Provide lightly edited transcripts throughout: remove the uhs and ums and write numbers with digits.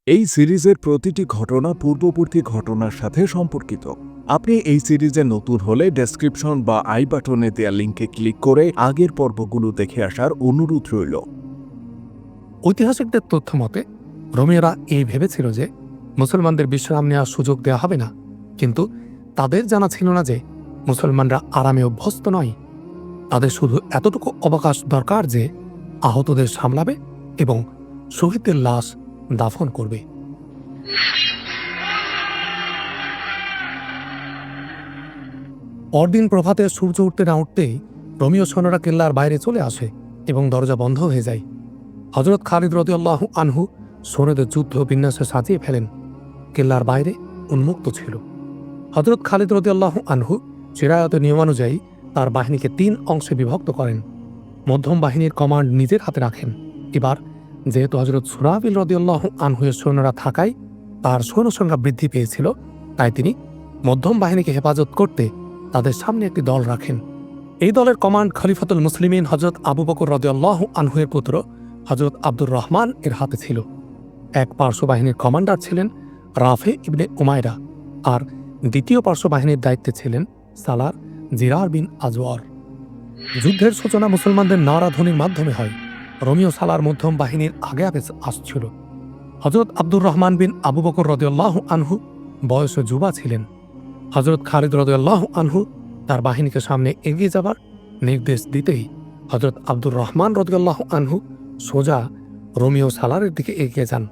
এই সিরিজের প্রতিটি ঘটনা পূর্ববর্তী ঘটনার সাথে সম্পর্কিত। আপনি এই সিরিজে নতুন হলে ডেসক্রিপশন বা আই বাটনে দেওয়া লিঙ্কে ক্লিক করে আগের পর্বগুলো দেখে আসার অনুরোধ রইল। ঐতিহাসিকদের তথ্য মতে রোমীয়রা এই ভেবেছিল যে মুসলমানদের বিশ্রাম নেওয়ার সুযোগ দেওয়া হবে না, কিন্তু তাদের জানা ছিল না যে মুসলমানরা আরামে অভ্যস্ত নয়। তাদের শুধু এতটুকু অবকাশ দরকার যে আহতদের সামলাবে এবং শহীদদের লাশ দাফন করবে। পরদিন প্রভাতে সূর্য উঠতে না উঠতেই রোমীয় সৈন্যরা কেল্লার বাইরে চলে আসে এবং দরজা বন্ধ হয়ে যায়। হযরত খালিদ রাদিয়াল্লাহু আনহু সৈন্যদের যুদ্ধ বিন্যাসে সাজিয়ে ফেলেন। কেল্লার বাইরে উন্মুক্ত ছিল। হযরত খালিদ রাদিয়াল্লাহু আনহু চিরায়তের নিয়মানুযায়ী তার বাহিনীকে 3 অংশে বিভক্ত করেন। মধ্যম বাহিনীর কমান্ড নিজের হাতে রাখেন। এবার যেহেতু হযরত সুরাবিল রাদিয়াল্লাহু আনহুয়ের সৈন্যরা থাকায় তার সৈন্য সংখ্যা বৃদ্ধি পেয়েছিল, তাই তিনি মধ্যম বাহিনীকে হেফাজত করতে তাদের সামনে একটি দল রাখেন। এই দলের কমান্ড খলিফাতুল মুসলিমিন হযরত আবু বকর রাদিয়াল্লাহু আনহুয়ের পুত্র হযরত আব্দুর রহমান এর হাতে ছিল। এক পার্শ্ব বাহিনীর কমান্ডার ছিলেন রাফে ইবনে উমাইরা, আর দ্বিতীয় পার্শ্ব বাহিনীর দায়িত্বে ছিলেন সালার জিরার বিন আজওয়ার। যুদ্ধের সূচনা মুসলমানদের নারাধ্বনির মাধ্যমে হয়। রোমীয় সালার মধ্যম বাহিনীর আগে আগে আসছিল। হযরত আব্দুর রহমান বিন আবু বকর রাদিয়াল্লাহু আনহু বয়সে যুবা ছিলেন। হযরত খালিদ রাদিয়াল্লাহু আনহু তার বাহিনীকে সামনে এগিয়ে যাবার নির্দেশ দিতেই হযরত আব্দুর রহমান রাদিয়াল্লাহু আনহু সোজা রোমীয় সালারের দিকে এগিয়ে যান।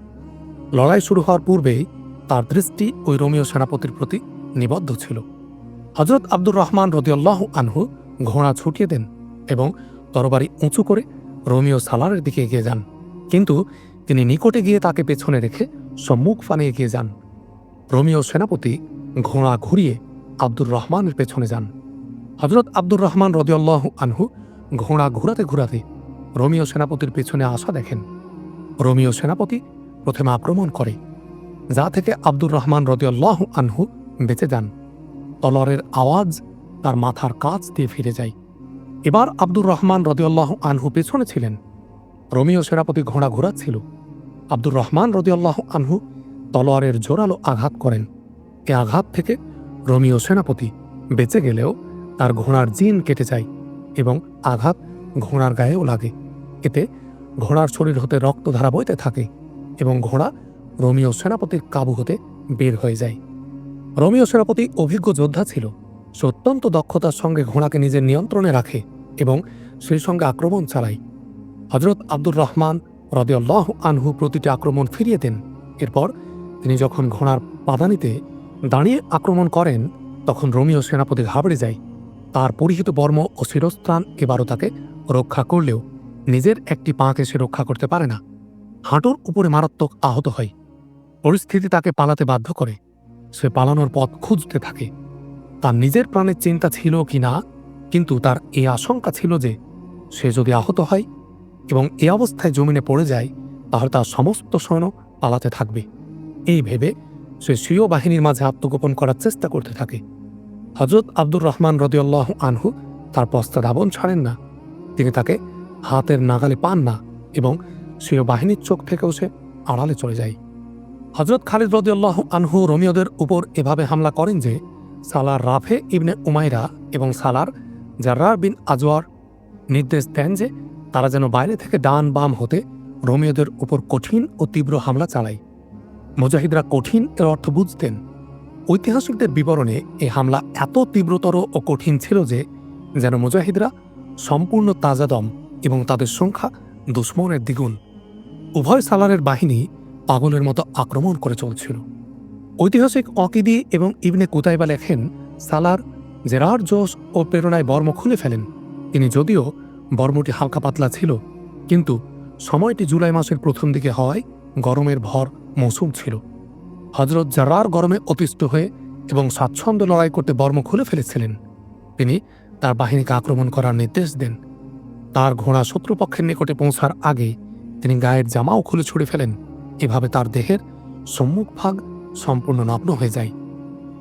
লড়াই শুরু হওয়ার পূর্বেই তার দৃষ্টি ওই রোমীয় সেনাপতির প্রতি নিবদ্ধ ছিল। হযরত আব্দুর রহমান রাদিয়াল্লাহু আনহু ঘোড়া ছুটিয়ে দেন এবং তরবারি উঁচু করে রোমীয় সালারের দিকে এগিয়ে যান, কিন্তু তিনি নিকটে গিয়ে তাকে পেছনে রেখে সম্মুখ ফানে এগিয়ে যান। রোমীয় সেনাপতি ঘোড়া ঘুরিয়ে আব্দুর রহমানের পেছনে যান। হযরত আব্দুর রহমান রাদিয়াল্লাহু আনহু ঘোড়া ঘুরাতে ঘুরাতে রোমীয় সেনাপতির পেছনে আসা দেখেন। রোমীয় সেনাপতি প্রথমে আক্রমণ করে, যা থেকে আব্দুর রহমান রাদিয়াল্লাহু আনহু বেঁচে যান। তলোয়ারের আওয়াজ তার মাথার কাছ দিয়ে ফিরে যায়। এবার আব্দুর রহমান রাদিয়াল্লাহু আনহু পেছনে ছিলেন। রোমীয় সেনাপতি ঘোড়া ঘোরাচ্ছিল। আব্দুর রহমান রাদিয়াল্লাহু আনহু তলোয়ারের জোরালো আঘাত করেন। এ আঘাত থেকে রোমীয় সেনাপতি বেঁচে গেলেও তার ঘোড়ার জিন কেটে যায় এবং আঘাত ঘোড়ার গায়েও লাগে। এতে ঘোড়ার শরীর হতে রক্তধারা বইতে থাকে এবং ঘোড়া রোমীয় সেনাপতির কাবু হতে বের হয়ে যায়। রোমীয় সেনাপতি অভিজ্ঞ যোদ্ধা ছিল। সে অত্যন্ত দক্ষতার সঙ্গে ঘোড়াকে নিজের নিয়ন্ত্রণে রাখে এবং সেই সঙ্গে আক্রমণ চালায়। হযরত আব্দুর রহমান রাদিয়াল্লাহু আনহু প্রতিটি আক্রমণ ফিরিয়ে দেন। এরপর তিনি যখন ঘোড়ার পাদানিতে দাঁড়িয়ে আক্রমণ করেন, তখন রোমীয় সেনাপতি ঘাবড়ে যায়। তার পরিহিত বর্ম ও শিরস্ত্রাণ এবারও তাকে রক্ষা করলেও নিজের একটি পাকে সে রক্ষা করতে পারে না। হাঁটুর উপরে মারাত্মক আহত হয়। পরিস্থিতি তাকে পালাতে বাধ্য করে। সে পালানোর পথ খুঁজতে থাকে। তার নিজের প্রাণের চিন্তা ছিল কি না, কিন্তু তার এই আশঙ্কা ছিল যে সে যদি আহত হয় এবং এ অবস্থায় জমিনে পড়ে যায়, তাহলে তার সমস্ত সৈন্য পালাতে থাকবে। এই ভেবে সে স্বীয় বাহিনীর মাঝে আত্মগোপন করার চেষ্টা করতে থাকে। হযরত আব্দুর রহমান রাদিয়াল্লাহু আনহু তার পশ্চাদ্ধাবন ছাড়েন না। তিনি তাকে হাতের নাগালে পান না এবং স্বীয় বাহিনীর চোখ থেকেও সে আড়ালে চলে যায়। হযরত খালিদ রাদিয়াল্লাহু আনহু রোমীয়দের উপর এভাবে হামলা করেন যে সালার রাফে ইবনে উমাইরা এবং সালার জাররার বিন আজওয়ার নির্দেশ দেন যে তারা যেন বাইরে থেকে ডান বাম হতে রোমীয়দের উপর কঠিন ও তীব্র হামলা চালায়। মুজাহিদরা কঠিন এর অর্থ বুঝতেন। ঐতিহাসিকদের বিবরণে এই হামলা এত তীব্রতর ও কঠিন ছিল যে যেন মুজাহিদরা সম্পূর্ণ তাজাদম এবং তাদের সংখ্যা দুশমনের দ্বিগুণ। উভয় সালারের বাহিনী পাগলের মতো আক্রমণ করে চলছিল। ঐতিহাসিক অকিদি এবং ইবনে কুতাইবা লেখেন, সালার জেরার জোশ ও প্রেরণায় বর্ম খুলে ফেলেন। তিনি যদিও বর্মটি হালকা পাতলা ছিল, কিন্তু সময়টি জুলাই মাসের প্রথম দিকে হওয়ায় গরমের ভর মৌসুম ছিল। হযরত জাররার গরমে অতিষ্ঠ হয়ে এবং স্বাচ্ছন্দ্য লড়াই করতে বর্ম খুলে ফেলেছিলেন। তিনি তার বাহিনীকে আক্রমণ করার নির্দেশ দেন। তার ঘোড়া শত্রুপক্ষের নিকটে পৌঁছার আগে তিনি গায়ের জামাও খুলে ছুড়ে ফেলেন। এভাবে তার দেহের সম্মুখ ভাগ সম্পূর্ণ নগ্ন হয়ে যায়।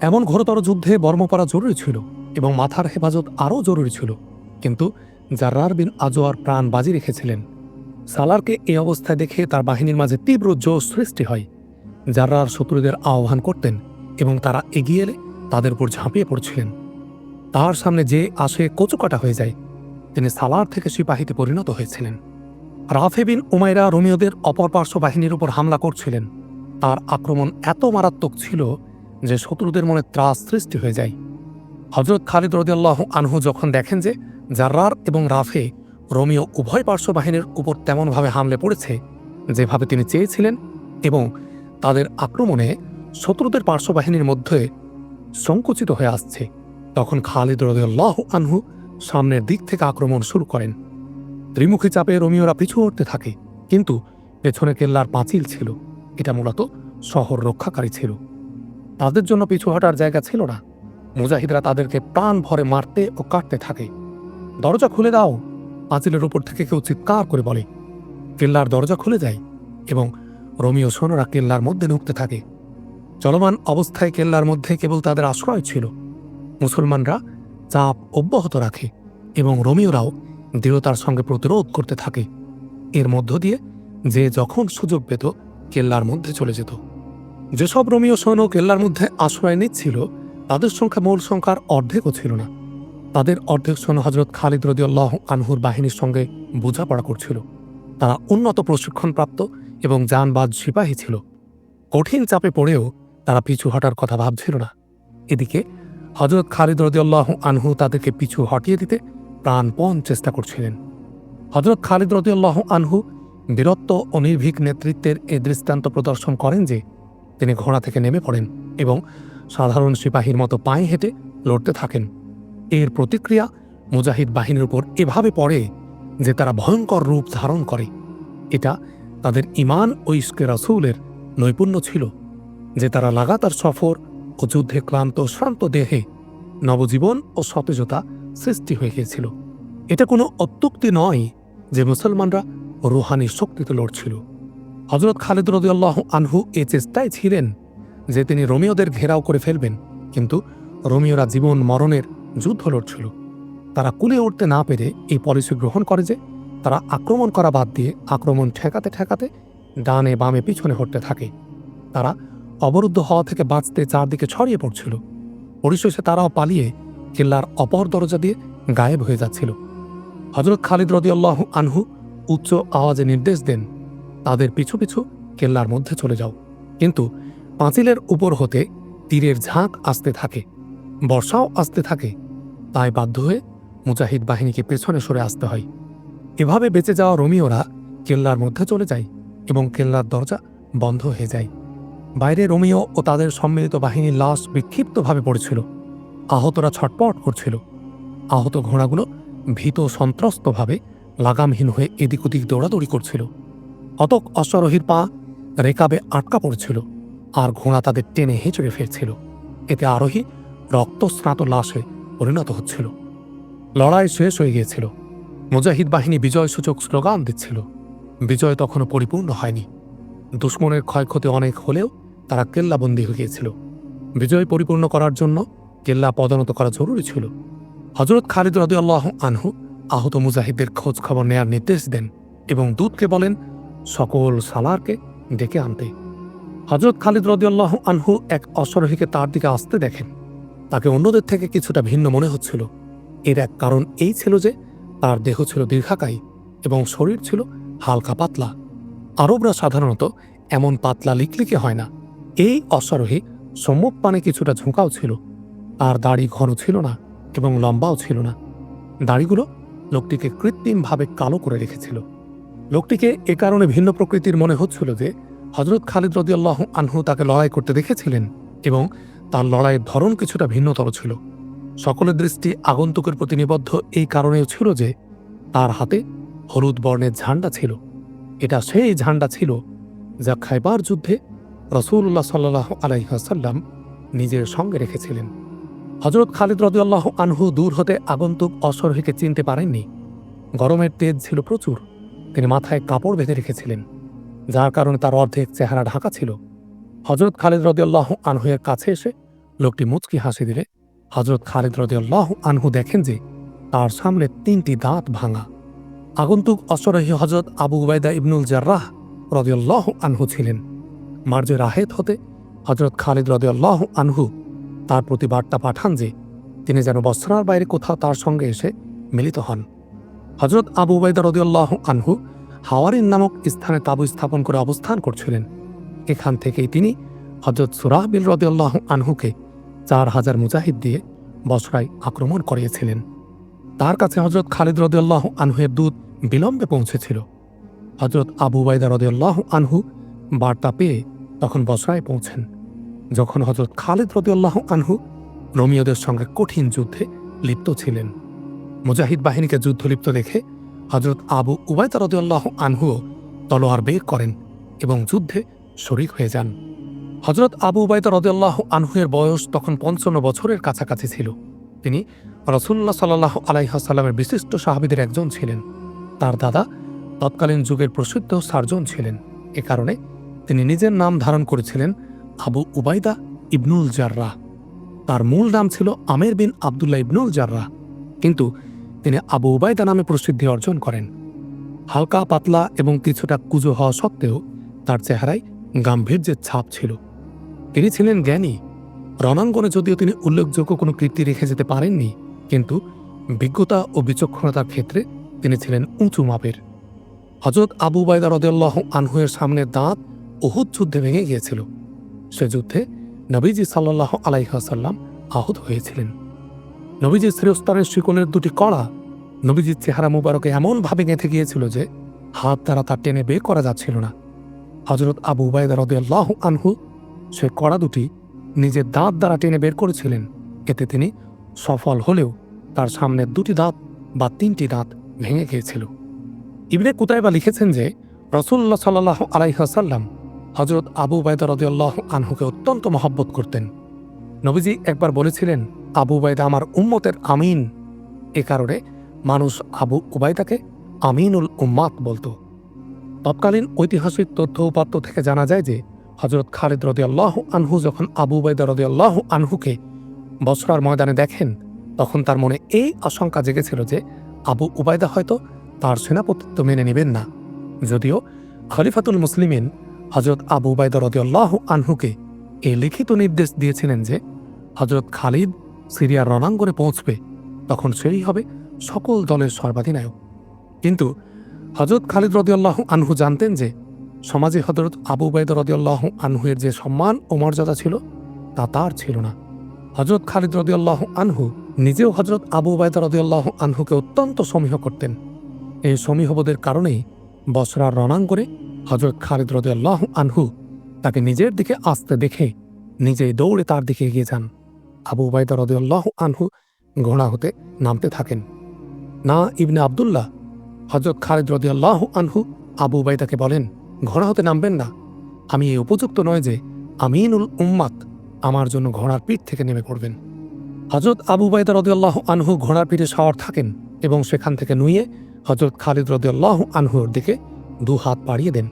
এমন ঘোরতর যুদ্ধে বর্ম পরা জরুরি ছিল এবং মাথার হেফাজত আরও জরুরি ছিল, কিন্তু জাররার বিন আজওয়ার প্রাণ বাজি রেখেছিলেন। সালারকে এই অবস্থায় দেখে তার বাহিনীর মাঝে তীব্র জোশ সৃষ্টি হয়। জাররার শত্রুদের আহ্বান করতেন এবং তারা এগিয়ে এলে তাদের উপর ঝাঁপিয়ে পড়ছিলেন। তার সামনে যে আসে কচুকাটা হয়ে যায়। তিনি সালার থেকে সিপাহীতে পরিণত হয়েছিলেন। রাফে বিন উমাইরা রোমীয়দের অপর পার্শ্ব বাহিনীর উপর হামলা করছিলেন। তার আক্রমণ এত মারাত্মক ছিল যে শত্রুদের মনে ত্রাস সৃষ্টি হয়ে যায়। হযরত খালিদ রাদিয়াল্লাহু আনহু যখন দেখেন যে জাররার এবং রাফে রোমীয় উভয় পার্শ্ব বাহিনীর উপর তেমনভাবে হামলে পড়েছে যেভাবে তিনি চেয়েছিলেন এবং তাদের আক্রমণে শত্রুদের পার্শ্ব বাহিনীর মধ্যে সংকুচিত হয়ে আসছে, তখন খালিদ রাদিয়াল্লাহু আনহু সামনের দিক থেকে আক্রমণ শুরু করেন। ত্রিমুখী চাপে রোমীয়রা পিছু হটতে থাকে, কিন্তু পেছনে কেল্লার পাঁচিল ছিল। এটা মূলত শহর রক্ষাকারী ছিল। তাদের জন্য পিছু হটার জায়গা ছিল না। মুজাহিদরা তাদেরকে প্রাণ ভরে মারতে ও কাটতে থাকে। দরজা খুলে দাও, পাঁচিলের উপর থেকে কেউ চিৎকার করে বলে। কেল্লার দরজা খুলে যায় এবং রোমীয় সৈন্যরা কেল্লার মধ্যে ঢুকতে থাকে। চলমান অবস্থায় কেল্লার মধ্যে কেবল তাদের আশ্রয় ছিল। মুসলমানরা চাপ অব্যাহত রাখে এবং রোমীয়রাও দৃঢ়তার সঙ্গে প্রতিরোধ করতে থাকে। এর মধ্য দিয়ে যে যখন সুযোগ পেত কেল্লার মধ্যে চলে যেত। যেসব রোমীয় সৈন্য কেল্লার মধ্যে আশ্রয় নিচ্ছিল তাদের সংখ্যা মূল সংখ্যার অর্ধেকও ছিল না। তাদের অর্ধেক সৈন্য হযরত খালিদ রাদিয়াল্লাহু আনহুর বাহিনীর সঙ্গে বোঝাপড়া করছিল। তারা উন্নত প্রশিক্ষণপ্রাপ্ত এবং জানবাজ সিপাহী ছিল। কঠিন চাপে পড়েও তারা পিছু হটার কথা ভাবছিল না। এদিকে হযরত খালিদ রাদিয়াল্লাহু আনহু তাদেরকে পিছু হটিয়ে দিতে প্রাণপণ চেষ্টা করছিলেন। হযরত খালিদ রাদিয়াল্লাহু আনহু বীরত্ব ও নির্ভীক নেতৃত্বের এ দৃষ্টান্ত প্রদর্শন করেন যে তিনি ঘোড়া থেকে নেমে পড়েন এবং সাধারণ সিপাহীর মতো পায়ে হেঁটে লড়তে থাকেন। এর প্রতিক্রিয়া মুজাহিদ বাহিনীর উপর এভাবে পড়ে যে তারা ভয়ঙ্কর রূপ ধারণ করে। এটা তাদের ঈমান ও ইশকে রাসূলের নৈপুণ্য ছিল যে তারা লাগাতার সফর ও যুদ্ধে ক্লান্ত শ্রান্ত দেহে নবজীবন ও সতেজতা সৃষ্টি হয়ে গিয়েছিল। এটা কোনো অত্যুক্তি নয় যে মুসলমানরা রুহানি শক্তিতে লড়ছিল। হযরত খালিদ রাদিয়াল্লাহু আনহু এ চেষ্টায় ছিলেন যে তিনি রোমীয়দের ঘেরাও করে ফেলবেন, কিন্তু রোমীয়রা জীবন মরণের যুদ্ধ লড়ছিল। তারা কুলে উঠতে না পেরে এই পলিসি গ্রহণ করে যে তারা আক্রমণ করা বাদ দিয়ে আক্রমণ ঠেকাতে ঠেকাতে ডানে বামে পিছনে হটতে থাকে। তারা অবরুদ্ধ হওয়া থেকে বাঁচতে চারদিকে ছড়িয়ে পড়ছিল। পরিশেষে তারাও পালিয়ে কেল্লার অপর দরজা দিয়ে গায়েব হয়ে যাচ্ছিল। হযরত খালিদ রাদিয়াল্লাহু আনহু উচ্চ আওয়াজে নির্দেশ দেন, তাদের পিছু পিছু কেল্লার মধ্যে চলে যাও। কিন্তু পাঁচিলের উপর হতে তীরের ঝাঁক আসতে থাকে, বর্ষাও আসতে থাকে। তাই বাধ্য হয়ে মুজাহিদ বাহিনীকে পেছনে সরে আসতে হয়। এভাবে বেঁচে যাওয়া রোমীয়রা কেল্লার মধ্যে চলে যায় এবং কেল্লার দরজা বন্ধ হয়ে যায়। বাইরে রোমীয় ও তাদের সম্মিলিত বাহিনীর লাশ বিক্ষিপ্তভাবে পড়েছিল। আহতরা ছটপট করছিল। আহত ঘোড়াগুলো ভীত সন্ত্রস্তভাবে লাগামহীন হয়ে এদিক ওদিক দৌড়াদৌড়ি করছিল। হতক অশ্বারোহীর পা রেকাবে আটকা পড়েছিল আর ঘোড়া তাদের টেনে হেঁচড়ে ফিরছিল। এতে আরোহী রক্তস্নাত লাশে পরিণত হচ্ছিল। লড়াই শেষ হয়ে গিয়েছিল। মুজাহিদ বাহিনী বিজয়সূচক স্লোগান দিচ্ছিল। বিজয় তখনও পরিপূর্ণ হয়নি। দুশমনের ক্ষয়ক্ষতি অনেক হলেও তারা কেল্লাবন্দী হয়ে গিয়েছিল। বিজয় পরিপূর্ণ করার জন্য কেল্লা পদানত করা জরুরি ছিল। হযরত খালিদ রাদিয়াল্লাহু আনহু আহত মুজাহিদদের খোঁজ খবর নেয়ার নির্দেশ দেন এবং দূতকে বলেন সকল সালারকে ডেকে আনতে। হযরত খালিদ রাদিয়াল্লাহু আনহু এক অশ্বারোহীকে তার দিকে আসতে দেখেন। তাকে অন্যদের থেকে কিছুটা ভিন্ন মনে হচ্ছিল। এর এক কারণ এই ছিল যে তার দেহ ছিল দীর্ঘাকায়ী এবং শরীর ছিল হালকা পাতলা। আরবরা সাধারণত এমন পাতলা লিকলিকে হয় না। এই অশ্বারোহী সম্মুখ পানে কিছুটা ঝুঁকাও ছিল। আর দাড়ি ঘন ছিল না এবং লম্বাও ছিল না। দাড়িগুলো লোকটিকে কৃত্রিমভাবে কালো করে রেখেছিল। লোকটিকে এ কারণে ভিন্ন প্রকৃতির মনে হচ্ছিল যে হযরত খালিদ রাদিয়াল্লাহু আনহু তাকে লড়াই করতে দেখেছিলেন এবং তার লড়াইয়ের ধরন কিছুটা ভিন্নতর ছিল। সকলের দৃষ্টি আগন্তুকের প্রতি নিবদ্ধ এই কারণেও ছিল যে তার হাতে হলুদ বর্ণের ঝান্ডা ছিল। এটা সেই ঝান্ডা ছিল যা খায়বার যুদ্ধে রাসূলুল্লাহ সাল্লাল্লাহু আলাইহি ওয়াসাল্লাম নিজের সঙ্গে রেখেছিলেন। হযরত খালিদ রাদিয়াল্লাহু আনহু দূর হতে আগন্তুক অশ্বারোহীকে চিনতে পারেননি। গরমের তেজ ছিল প্রচুর। তিনি মাথায় কাপড় বেঁধে রেখেছিলেন, যার কারণে তার অর্ধেক চেহারা ঢাকা ছিল। হযরত খালিদ রাদিয়াল্লাহু আনহু এর কাছে এসে লোকটি মুচকি হাসি দিলে হযরত খালিদ রাদিয়াল্লাহু আনহু দেখেন যে তার সামনে 3টি দাঁত ভাঙা। আগন্তুক অশ্বারোহী হযরত আবু উবাইদা ইবনুল জাররাহ রাদিয়াল্লাহু আনহু ছিলেন। মার্জে রাহেত হতে হজরত খালিদ রাদিয়াল্লাহু আনহু তার প্রতি বার্তা পাঠান যে তিনি যেন বসরার বাইরে কোথাও তার সঙ্গে এসে মিলিত হন। হজরত আবু উবাইদা রাদিয়াল্লাহু আনহু হাওয়ারিন নামক স্থানে তাঁবু স্থাপন করে অবস্থান করছিলেন। এখান থেকেই তিনি হজরত সুরাহবিল রাদিয়াল্লাহু আনহুকে 4000 মুজাহিদ দিয়ে বসরায় আক্রমণ করিয়েছিলেন। তার কাছে হজরত খালিদ রাদিয়াল্লাহু আনহুয়ের দূত বিলম্বে পৌঁছেছিল। হজরত আবু উবাইদা রাদিয়াল্লাহু আনহু বার্তা পেয়ে তখন বসরায় পৌঁছেন। যখন হজরত খালিদ রাদিয়াল্লাহু আনহু রোমীয়দের সঙ্গে কঠিন যুদ্ধে লিপ্ত ছিলেন। মুজাহিদ বাহিনীকে যুদ্ধলিপ্ত দেখে হজরত আবু উবাইদা রাদিয়াল্লাহু আনহুও তলোয়ার বের করেন এবং যুদ্ধে শরীক হয়ে যান। হজরত আবু উবাইদা রাদিয়াল্লাহু আনহুয়ের বয়স তখন 55 বছরের কাছাকাছি ছিল। তিনি রাসূলুল্লাহ সাল্লাল্লাহু আলাইহি ওয়াসাল্লামের বিশিষ্ট সাহাবীদের একজন ছিলেন। তার দাদা তৎকালীন যুগের প্রসিদ্ধ সার্জন ছিলেন। এ কারণে তিনি নিজের নাম ধারণ করেছিলেন আবু উবাইদা ইবনুল জাররাহ। তার মূল নাম ছিল আমের বিন আবদুল্লাহ ইবনুল জাররাহ, কিন্তু তিনি আবু উবাইদা নামে প্রসিদ্ধি অর্জন করেন। হালকা পাতলা এবং কিছুটা কুঁজো হওয়া সত্ত্বেও তার চেহারায় গাম্ভীর্যের ছাপ ছিল। তিনি ছিলেন জ্ঞানী। রণাঙ্গনে যদিও তিনি উল্লেখযোগ্য কোনো কীর্তি রেখে যেতে পারেননি, কিন্তু বিজ্ঞতা ও বিচক্ষণতার ক্ষেত্রে তিনি ছিলেন উঁচু মাপের। হজরত আবু উবাইদা রাদিয়াল্লাহু আনহুয়ের সামনের দাঁত উহুদ যুদ্ধে ভেঙে গিয়েছিল। সে যুদ্ধে নবীজি সাল্লাল্লাহু আলাইহি ওয়াসাল্লাম আহত হয়েছিলেন। নবীজির শিরস্ত্রাণের শিকলের দুটি কড়া নবীজির চেহারা মুবারকে এমনভাবে গেঁথে গিয়েছিল যে হাত দ্বারা তা টেনে বের করা যাচ্ছিল না। হজরত আবু উবাইদা রাদিয়াল্লাহু আনহু সে কড়া দুটি নিজের দাঁত দ্বারা টেনে বের করেছিলেন। এতে তিনি সফল হলেও তার সামনের দুটি দাঁত বা 3টি দাঁত ভেঙে গিয়েছিল। ইবনে কুতাইবা লিখেছেন যে রাসূলুল্লাহ সাল্লাল্লাহু আলাইহি ওয়াসাল্লাম হজরত আবু উবাইদা রাদিয়াল্লাহু আনহুকে অত্যন্ত মহব্বত করতেন। নবীজি একবার বলেছিলেন, আবু উবাইদা আমার উম্মতের আমিন। এ কারণে মানুষ আবু উবাইদাকে আমিনুল উম্মাত বলত। তৎকালীন ঐতিহাসিক তথ্য উপাত্ত থেকে জানা যায় যে হজরত খালিদ রাদিয়াল্লাহু আনহু যখন আবু উবাইদা রাদিয়াল্লাহু আনহুকে বসরার ময়দানে দেখেন, তখন তার মনে এই আশঙ্কা জেগেছিল যে আবু উবাইদা হয়তো তার সেনাপতিত্ব মেনে নেবেন না। যদিও খলিফাতুল মুসলিমিন হজরত আবু উবাইদা রাদিয়াল্লাহু আনহুকে এই লিখিত নির্দেশ দিয়েছিলেন যে হজরত খালিদ সিরিয়ার রণাঙ্গনে পৌঁছবে, তখন সেই হবে সকল দলের সর্বাধিনায়ক। কিন্তু হজরত খালিদ রাদিয়াল্লাহু আনহু জানতেন যে সমাজে হজরত আবু উবাইদা রাদিয়াল্লাহু আনহুয়ের যে সম্মান ও মর্যাদা ছিল তা তার ছিল না। হজরত খালিদ রাদিয়াল্লাহু আনহু নিজেও হজরত আবু উবাইদা রাদিয়াল্লাহু আনহুকে অত্যন্ত সমীহ করতেন। এই সমীহবোধের কারণেই বসরার রণাঙ্গনে হজরত খালিদ রাদিয়াল্লাহু আনহু তাকে নিজের দিকে আসতে দেখে নিজেই দৌড়ে তার দিকে এগিয়ে যান। আবু উবাইদা রাদিয়াল্লাহু আনহু ঘোড়া হতে নামতে থাকেন। না ইবনে আবদুল্লাহ হজরত খালিদ রাদিয়াল্লাহু আনহু আবু উবাইদাকে বলেন, ঘোড়া হতে নামবেন না। আমি এই উপযুক্ত নয় যে আমিনুল উম্মাত আমার জন্য ঘোড়ার পিঠ থেকে নেমে পড়বেন। হজরত আবু উবাইদা রাদিয়াল্লাহু আনহু ঘোড়ার পিঠে সওয়ার থাকেন এবং সেখান থেকে নুয়ে হজরত খালিদ রাদিয়াল্লাহু আনহুর দিকে 2 হাত বাড়িয়ে দেন।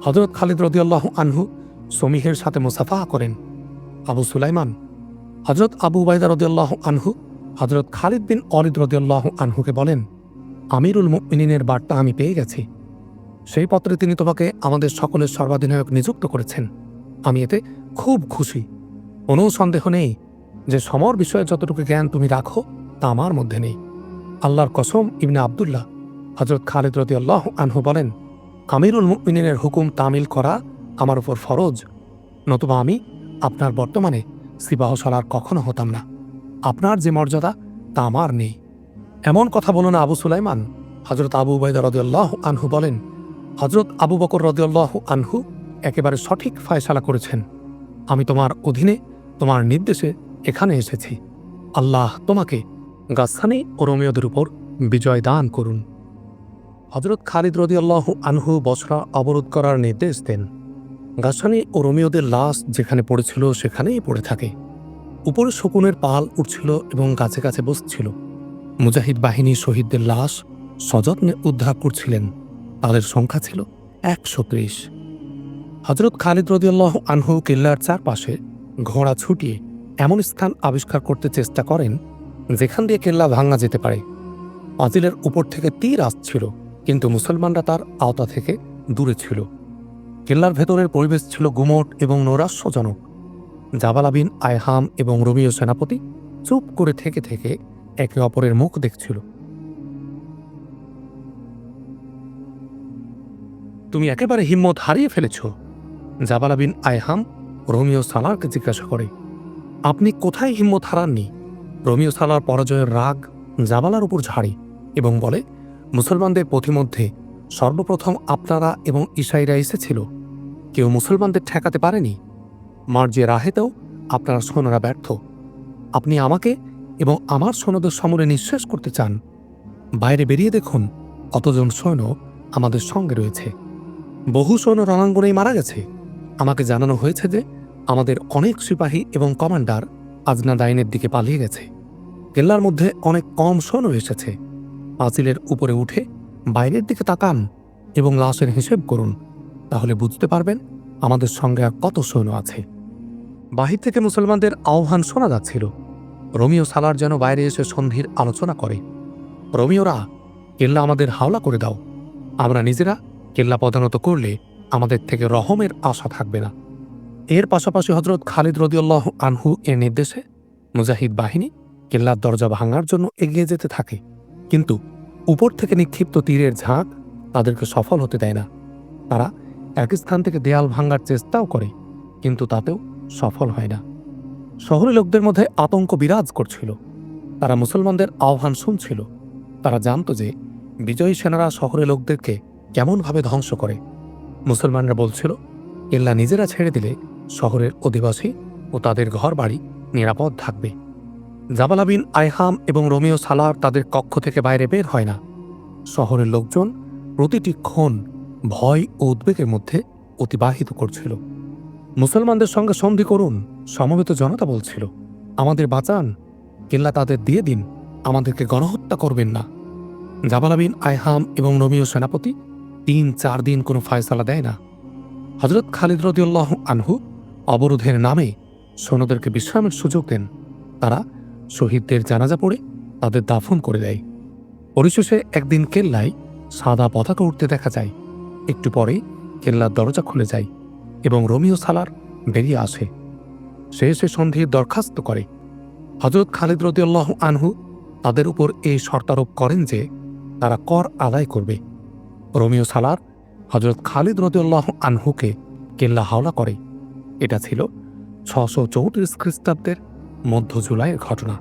হজরত খালিদ রাদিয়াল্লাহু আনহু সমীহের সাথে মুসাফাহা করেন। আবু সুলাইমান হজরত আবু উবাইদা রাদিয়াল্লাহু আনহু হজরত খালিদ বিন ওয়ালিদ রাদিয়াল্লাহু আনহুকে বলেন, আমিরুল মুমিনিনের বার্তা আমি পেয়ে গেছি। সেই পত্রে তিনি তোমাকে আমাদের সকলের সর্বাধিনায়ক নিযুক্ত করেছেন। আমি এতে খুব খুশি। কোনো সন্দেহ নেই যে সমর বিষয়ে যতটুকু জ্ঞান তুমি রাখো তা আমার মধ্যে নেই। আল্লাহর কসম, ইবনে আবদুল্লাহ হজরত খালিদ রাদিয়াল্লাহু আনহু বলেন, আমিরুল মুমিনিনের হুকুম তামিল করা আমার উপর ফরজ, নতুবা আমি আপনার বর্তমানে সিপাহসালার কখনো হতাম না। আপনার যে মর্যাদা তা আমার নেই। এমন কথা বলো না আবু সুলাইমান। হজরত আবু উবাইদা রাদিয়াল্লাহু আনহু বলেন, হজরত আবু বকর রাদিয়াল্লাহু আনহু একেবারে সঠিক ফয়সালা করেছেন। আমি তোমার অধীনে তোমার নির্দেশে এখানে এসেছি। আল্লাহ তোমাকে গাসসানী ও রোমীয়দের উপর বিজয় দান করুন। হজরত খালিদ রাদিয়াল্লাহু আনহু বসরা অবরোধ করার নির্দেশ দেন। গাসসানী ও রোমীয়দের লাশ যেখানে পড়েছিল সেখানেই পড়ে থাকে। উপরে শকুনের পাল উঠছিল এবং গাছে গাছে বসছিল। মুজাহিদ বাহিনী শহীদদের লাশ সযত্নে উদ্ধার করছিলেন। তাদের সংখ্যা ছিল 130। হজরত খালিদ রাদিয়াল্লাহু আনহু কিল্লার চারপাশে ঘোড়া ছুটিয়ে এমন স্থান আবিষ্কার করতে চেষ্টা করেন যেখান দিয়ে কেল্লা ভাঙা যেতে পারে। পাঁচিলের উপর থেকে তীর আসছিল, কিন্তু মুসলমানরা তার আওতা থেকে দূরে ছিল। কেল্লার ভেতরের পরিবেশ ছিল গুমোট এবং নৈরাশ্যজনক। জাবালা বিন আয়হাম এবং রোমীয় সেনাপতি চুপ করে থেকে থেকে একে অপরের মুখ দেখছিল। তুমি একেবারে হিম্মত হারিয়ে ফেলেছ, জাবালা বিন আয়হাম রোমীয় সালারকে জিজ্ঞাসা করে। আপনি কোথায় হিম্মত হারাননি? রোমীয় সালার পরাজয়ের রাগ জাবালার উপর ঝাড়ে এবং বলে, মুসলমানদের পথিমধ্যে সর্বপ্রথম আপনারা এবং ঈসাইরা এসেছিল। কেউ মুসলমানদের ঠেকাতে পারেনি। মার্জে রাহেতেও আপনারা সৈন্যরা ব্যর্থ। আপনি আমাকে এবং আমার সৈন্যদের সমূলে নিঃশেষ করতে চান। বাইরে বেরিয়ে দেখুন, কতজন সৈন্য আমাদের সঙ্গে রয়েছে। বহু সৈন্য রণাঙ্গনেই মারা গেছে। আমাকে জানানো হয়েছে যে আমাদের অনেক সিপাহী এবং কমান্ডার আজনাদাইনের দিকে পালিয়ে গেছে। কেল্লার মধ্যে অনেক কম সৈন্য এসেছে। পাঁচিলের উপরে উঠে বাইরের দিকে তাকান এবং লাশের হিসেব করুন, তাহলে বুঝতে পারবেন আমাদের সঙ্গে আর কত সৈন্য আছে। বাহির থেকে মুসলমানদের আহ্বান শোনা যাচ্ছিল। রোমীয় সালার যেন বাইরে এসে সন্ধির আলোচনা করে। রোমীয়রা, কেল্লা আমাদের হাওলা করে দাও। আমরা নিজেরা কেল্লা পদানত করলে আমাদের থেকে রহমের আশা থাকবে না। এর পাশাপাশি হযরত খালিদ রাদিয়াল্লাহু আনহু এর নির্দেশে মুজাহিদ বাহিনী কেল্লার দরজা ভাঙার জন্য এগিয়ে যেতে থাকে। কিন্তু উপর থেকে নিক্ষিপ্ত তীরের ঝাঁক তাদেরকে সফল হতে দেয় না। তারা এক স্থান থেকে দেয়াল ভাঙার চেষ্টাও করে, কিন্তু তাতেও সফল হয় না। শহরের লোকদের মধ্যে আতঙ্ক বিরাজ করছিল। তারা মুসলমানদের আহ্বান শুনছিল। তারা জানত যে বিজয়ী সেনারা শহরের লোকদেরকে কেমনভাবে ধ্বংস করে। মুসলমানরা বলছিল, কেল্লা নিজেরা ছেড়ে দিলে শহরের অধিবাসী ও তাদের ঘর বাড়ি নিরাপদ থাকবে। জাবালা বিন আয়হাম এবং রোমীয় সালার তাদের কক্ষ থেকে বাইরে বের হয় না। শহরের লোকজন প্রতিটি ক্ষণ ভয় ও উদ্বেগের মধ্যে অতিবাহিত করছিল। মুসলমানদের সঙ্গে সন্ধি করুন, সমবেত জনতা বলছিল। আমাদের বাঁচান, কেল্লা তাদের দিয়ে দিন, আমাদেরকে গণহত্যা করবেন না। জাবালা বিন আয়হাম এবং রোমীয় সেনাপতি ৩-৪ দিন কোনো ফায়সালা দেয় না। হযরত খালিদ রাদিয়াল্লাহু আনহু অবরোধের নামে সৈন্যদেরকে বিশ্রামের সুযোগ দেন। তারা শহীদদের জানাজা পড়ে তাদের দাফন করে দেয়। পরিশেষে একদিন কেল্লায় সাদা পতাকা উঠতে দেখা যায়। একটু পরে কেল্লার দরজা খুলে যায় এবং রোমীয় সালার বেরিয়ে আসে। সে এসে সন্ধির দরখাস্ত করে। হযরত খালিদ রাদিয়াল্লাহু আনহু তাদের উপর এই শর্তারোপ করেন যে তারা কর আদায় করবে। রোমীয় সালার হযরত খালিদ রাদিয়াল্লাহু আনহুকে কেল্লা হাওলা করে। এটা ছিল ৬৩৪ খ্রিস্টাব্দের মধ্য জুলাইয়ের ঘটনা।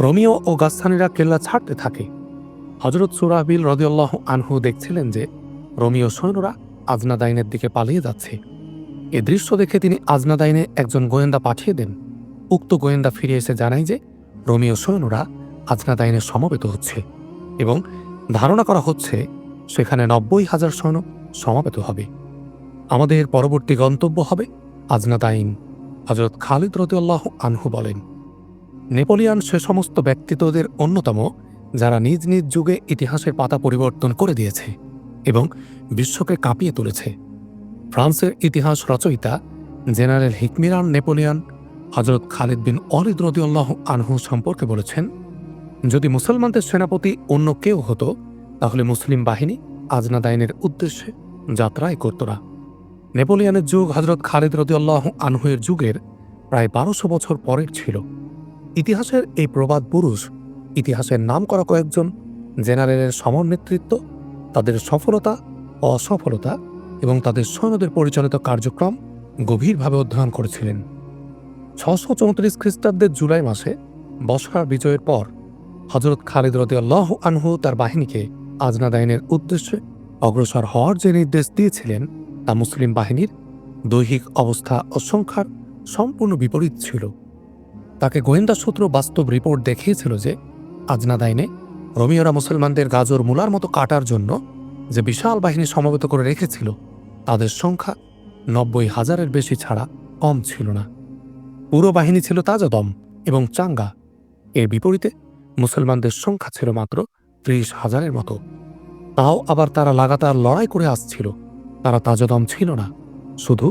রোমীয় ও গাসসানীরা কেল্লা ছাড়তে থাকে। হযরত সুরাহবিল রাদিয়াল্লাহু আনহু দেখছিলেন যে রোমীয় সৈন্যরা আজনাদাইনের দিকে পালিয়ে যাচ্ছে। এ দৃশ্য দেখে তিনি আজনাদাইনে একজন গোয়েন্দা পাঠিয়ে দেন। উক্ত গোয়েন্দা ফিরে এসে জানায় যে রোমীয় সৈন্যরা আজনাদাইনে সমবেত হচ্ছে এবং ধারণা করা হচ্ছে সেখানে ৯০,০০০ সৈন্য সমবেত হবে। আমাদের পরবর্তী গন্তব্য হবে আজনাদাইন। হযরত খালিদ রাদিয়াল্লাহু আনহু বলেন, নেপোলিয়ন সে সমস্ত ব্যক্তিত্বদের অন্যতম যারা নিজ নিজ যুগে ইতিহাসের পাতা পরিবর্তন করে দিয়েছে এবং বিশ্বকে কাঁপিয়ে তুলেছে। ফ্রান্সের ইতিহাস রচয়িতা জেনারেল হিকমিরান নেপোলিয়ন হযরত খালিদ বিন ওয়ালিদ রাদিয়াল্লাহু আনহু সম্পর্কে বলেছেন, যদি মুসলমানদের সেনাপতি অন্য কেউ হতো তাহলে মুসলিম বাহিনী আজনাদাইনের উদ্দেশ্যে যাত্রাই করত না। নেপোলিয়নের যুগ হযরত খালিদ রাদিয়াল্লাহু আনহুয়ের যুগের প্রায় ১২০০ বছর পরের ছিল। ইতিহাসের এই প্রবাদ পুরুষ ইতিহাসের নাম করা কয়েকজন জেনারেলের সমর নেতৃত্ব, তাদের সফলতা, অসফলতা এবং তাদের সৈন্যদের পরিচালিত কার্যক্রম গভীরভাবে অধ্যয়ন করেছিলেন। ৬৩৪ খ্রিস্টাব্দের জুলাই মাসে বসরার বিজয়ের পর হযরত খালিদ রাদিয়াল্লাহু আনহু তার বাহিনীকে আজনাদাইনের উদ্দেশ্যে অগ্রসর হওয়ার যে নির্দেশ দিয়েছিলেন তা মুসলিম বাহিনীর দৈহিক অবস্থা ও সংখ্যার সম্পূর্ণ বিপরীত ছিল। তাকে গোয়েন্দা সূত্র বাস্তব রিপোর্ট দেখিয়েছিল যে আজনাদাইনে রোমীয়রা মুসলমানদের গাজর মূলার মতো কাটার জন্য যে বিশাল বাহিনী সমবেত করে রেখেছিল তাদের সংখ্যা ৯০,০০০-এর বেশি ছাড়া কম ছিল না। পুরো বাহিনী ছিল তাজাদম এবং চাঙ্গা। এর বিপরীতে মুসলমানদের সংখ্যা ছিল মাত্র ৩০,০০০-এর মতো। তাও আবার তারা লাগাতার লড়াই করে আসছিল। তারা তাজাদম ছিল না। শুধু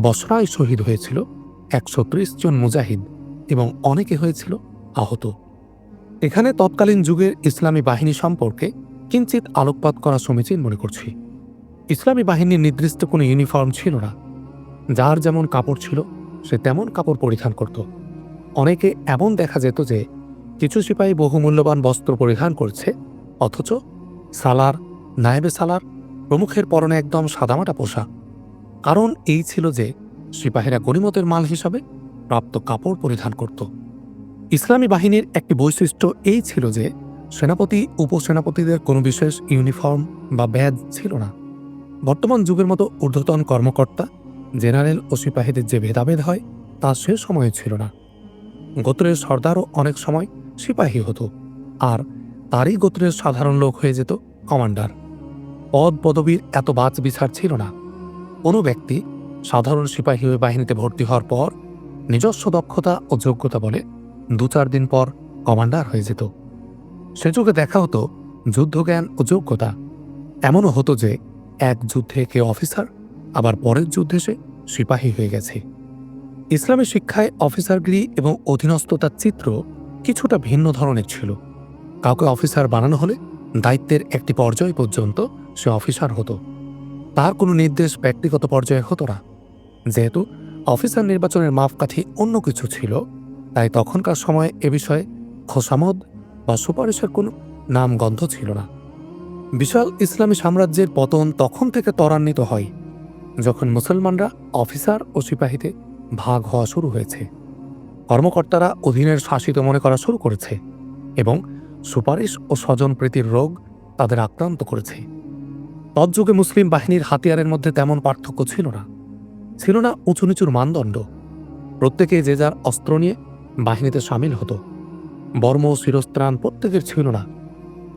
বসরায় শহীদ হয়েছিল ১৩০ জন মুজাহিদ এবং অনেকে হয়েছিল আহত। এখানে তৎকালীন যুগের ইসলামী বাহিনী সম্পর্কে কিঞ্চিত আলোকপাত করা সমীচীন মনে করছি। ইসলামী বাহিনীর নির্দিষ্ট কোনো ইউনিফর্ম ছিল না। যার যেমন কাপড় ছিল সে তেমন কাপড় পরিধান করত। অনেকে এমন দেখা যেত যে কিছু সিপাহী বহুমূল্যবান বস্ত্র পরিধান করছে, অথচ সালার, নায়েবে সালার প্রমুখের পরনে একদম সাদামাটা পোশাক। কারণ এই ছিল যে সিপাহীরা গনিমতের মাল হিসাবে প্রাপ্ত কাপড় পরিধান করত। ইসলামী বাহিনীর একটি বৈশিষ্ট্য এই ছিল যে সেনাপতি উপসেনাপতিদের কোনো বিশেষ ইউনিফর্ম বা ব্যাজ ছিল না। বর্তমান যুগের মতো ঊর্ধ্বতন কর্মকর্তা, জেনারেল ও সিপাহীদের যে ভেদাভেদ হয় তা সে সময়ে ছিল না। গোত্রের সর্দারও অনেক সময় সিপাহী হতো, আর তারই গোত্রের সাধারণ লোক হয়ে যেত কমান্ডার। পদ পদবীর এত বাছ বিচার ছিল না। কোনো ব্যক্তি সাধারণ সিপাহী হয়ে বাহিনীতে ভর্তি হওয়ার পর নিজস্ব দক্ষতা ও যোগ্যতা বলে 2-4 দিন পর কমান্ডার হয়ে যেত। সে যুগে দেখা হতো যুদ্ধজ্ঞান ও যোগ্যতা। এমনও হতো যে এক যুদ্ধে কেউ অফিসার, আবার পরের যুদ্ধে সে সিপাহী হয়ে গেছে। ইসলামী শিক্ষায় অফিসারগিরি এবং অধীনস্থতার চিত্র কিছুটা ভিন্ন ধরনের ছিল। কাউকে অফিসার বানানো হলে দায়িত্বের একটি পর্যায় পর্যন্ত সে অফিসার হতো। তার কোনো নির্দেশ ব্যক্তিগত পর্যায়ে হতো না। যেহেতু অফিসার নির্বাচনের মাপকাঠি অন্য কিছু ছিল, তাই তখনকার সময়ে এ বিষয়ে খোসামদ বা সুপারিশের কোনো নামগন্ধ ছিল না। বিশাল ইসলামী সাম্রাজ্যের পতন তখন থেকে ত্বরান্বিত হয় যখন মুসলমানরা অফিসার ও সিপাহীতে ভাগ হওয়া শুরু হয়েছে। কর্মকর্তারা অধীনের শাসিত মনে করা শুরু করেছে এবং সুপারিশ ও স্বজনপ্রীতির রোগ তাদের আক্রান্ত করেছে। তৎযুগে মুসলিম বাহিনীর হাতিয়ারের মধ্যে তেমন পার্থক্য ছিল না। ছিল না উঁচু নিচুর মানদণ্ড। প্রত্যেকে যে যার অস্ত্র নিয়ে বাহিনীতে সামিল হতো। বর্ম ও শিরস্ত্রাণ প্রত্যেকের ছিল না।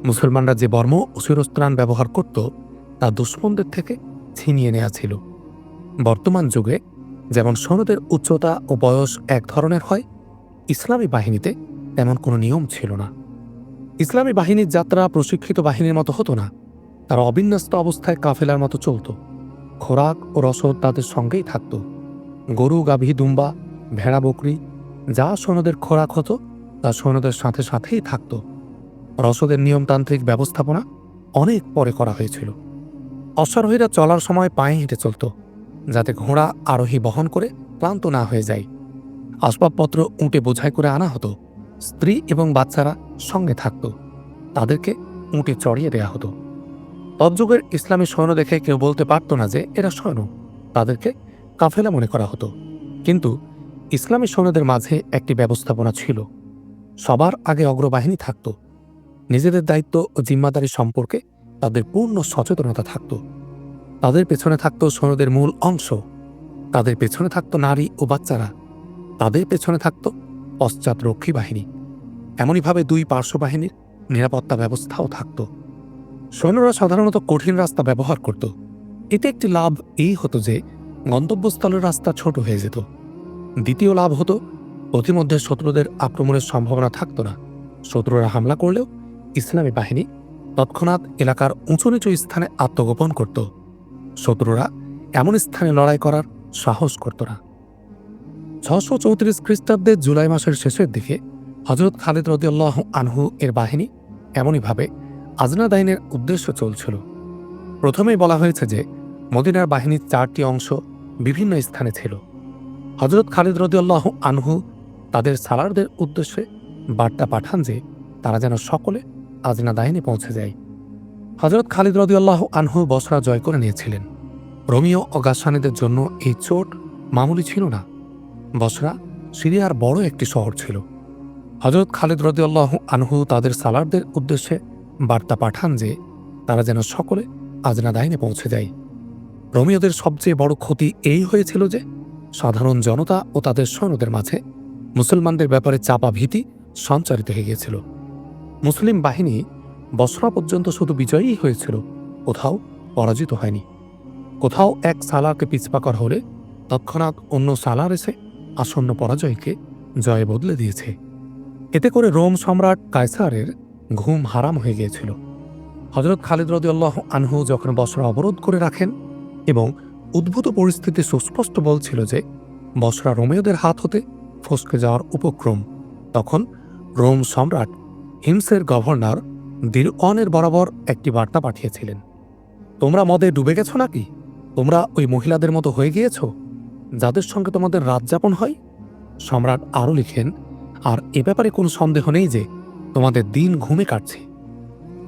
মুসলমানরা যে বর্ম ও শিরস্ত্রাণ ব্যবহার করত তা দুশমনদের থেকে ছিনিয়ে নেওয়া ছিল। বর্তমান যুগে যেমন সৈন্যদের উচ্চতা ও বয়স এক ধরনের হয়, ইসলামী বাহিনীতে তেমন কোনো নিয়ম ছিল না। ইসলামী বাহিনীর যাত্রা প্রশিক্ষিত বাহিনীর মতো হতো না। তারা অবিন্যস্ত অবস্থায় কাফেলার মতো চলত। খোরাক ও রসদ তাদের সঙ্গেই থাকত। গরু, গাভী, দুম্বা, ভেড়া, বকরি যা সৈন্যদের খোরাক হতো তা সৈন্যদের সাথে সাথেই থাকত। রসদের নিয়মতান্ত্রিক ব্যবস্থাপনা অনেক পরে করা হয়েছিল। অশ্বারোহীরা চলার সময় পায়ে হেঁটে চলত, যাতে ঘোড়া আরোহী বহন করে ক্লান্ত না হয়ে যায়। আসবাবপত্র উঁটে বোঝাই করে আনা হতো। স্ত্রী এবং বাচ্চারা সঙ্গে থাকত, তাদেরকে উঁটে চড়িয়ে দেয়া হতো। তৎযুগের ইসলামী সৈন্য দেখে কেউ বলতে পারত না যে এরা সৈন্য, তাদেরকে কাফেলা মনে করা হতো। কিন্তু ইসলামী সৈন্যদের মাঝে একটি ব্যবস্থাপনা ছিল। সবার আগে অগ্রবাহিনী থাকত। নিজেদের দায়িত্ব ও জিম্মাদারি সম্পর্কে তাদের পূর্ণ সচেতনতা থাকত। তাদের পেছনে থাকত সৈন্যদের মূল অংশ, তাদের পেছনে থাকত নারী ও বাচ্চারা, তাদের পেছনে থাকত পশ্চাৎরক্ষী বাহিনী। এমনইভাবে 2 পার্শ্ব বাহিনীর নিরাপত্তা ব্যবস্থাও থাকত। সৈন্যরা সাধারণত কঠিন রাস্তা ব্যবহার করত। এতে একটি লাভ এই হতো যে গন্তব্যস্থলের রাস্তা ছোট হয়ে যেত। দ্বিতীয় লাভ হতো পথিমধ্যে শত্রুদের আক্রমণের সম্ভাবনা থাকত না। শত্রুরা হামলা করলেও ইসলামী বাহিনী তৎক্ষণাৎ এলাকার উঁচু নিচু স্থানে আত্মগোপন করত। শত্রুরা এমন স্থানে লড়াই করার সাহস করত না। 634 খ্রিস্টাব্দের জুলাই মাসের শেষের দিকে হযরত খালিদ রাদিয়াল্লাহু আনহু এর বাহিনী এমনইভাবে আজনাদাইনের উদ্দেশ্যে চলছিল। প্রথমেই বলা হয়েছে যে মদিনার বাহিনীর 4টি অংশ বিভিন্ন স্থানে ছিল। হযরত খালিদ রাদিয়াল্লাহু আনহু তাদের সালারদের উদ্দেশ্যে বার্তা পাঠান যে তারা যেন সকলে আজনাদাইনে পৌঁছে যায়। হযরত খালিদ রাদিয়াল্লাহু আনহু বসরা জয় করে নিয়েছিলেন। রোমীয় ও গাসসানীদের জন্য এই চোট মামুলি ছিল না। বসরা সিরিয়ার বড় একটি শহর ছিল। হযরত খালিদ রাদিয়াল্লাহু আনহু তাদের সালারদের উদ্দেশ্যে বার্তা পাঠান যে তারা যেন সকলে আজনাদাইনে পৌঁছে যায়। রোমীয়দের সবচেয়ে বড় ক্ষতি এই হয়েছিল যে সাধারণ জনতা ও তাদের সৈন্যদের মাঝে মুসলমানদের ব্যাপারে চাপা ভীতি সঞ্চারিত হয়ে গিয়েছিল। মুসলিম বাহিনী বসরা পর্যন্ত শুধু বিজয়ী হয়েছিল, কোথাও পরাজিত হয়নি। কোথাও এক সালারকে পিছপা করা হলে তৎক্ষণাৎ অন্য সালার এসে আসন্ন পরাজয়কে জয়ে বদলে দিয়েছে। এতে করে রোম সম্রাট কায়সারের ঘুম হারাম হয়ে গিয়েছিল। হযরত খালিদ রাদিয়াল্লাহু আনহু যখন বসরা অবরোধ করে রাখেন এবং উদ্ভূত পরিস্থিতি সুস্পষ্ট বলছিল যে বসরা রোমীয়দের হাত হতে ফসকে যাওয়ার উপক্রম, তখন রোম সম্রাট হিমসের গভর্নর দিরওয়ানের বরাবর একটি বার্তা পাঠিয়েছিলেন। তোমরা মদে ডুবে গেছো নাকি? তোমরা ওই মহিলাদের মতো হয়ে গিয়েছ যাদের সঙ্গে তোমাদের রাত যাপন হয়? সম্রাট আরও লিখেন, আর এ ব্যাপারে কোনো সন্দেহ নেই যে তোমাদের দিন ঘুমে কাটছে।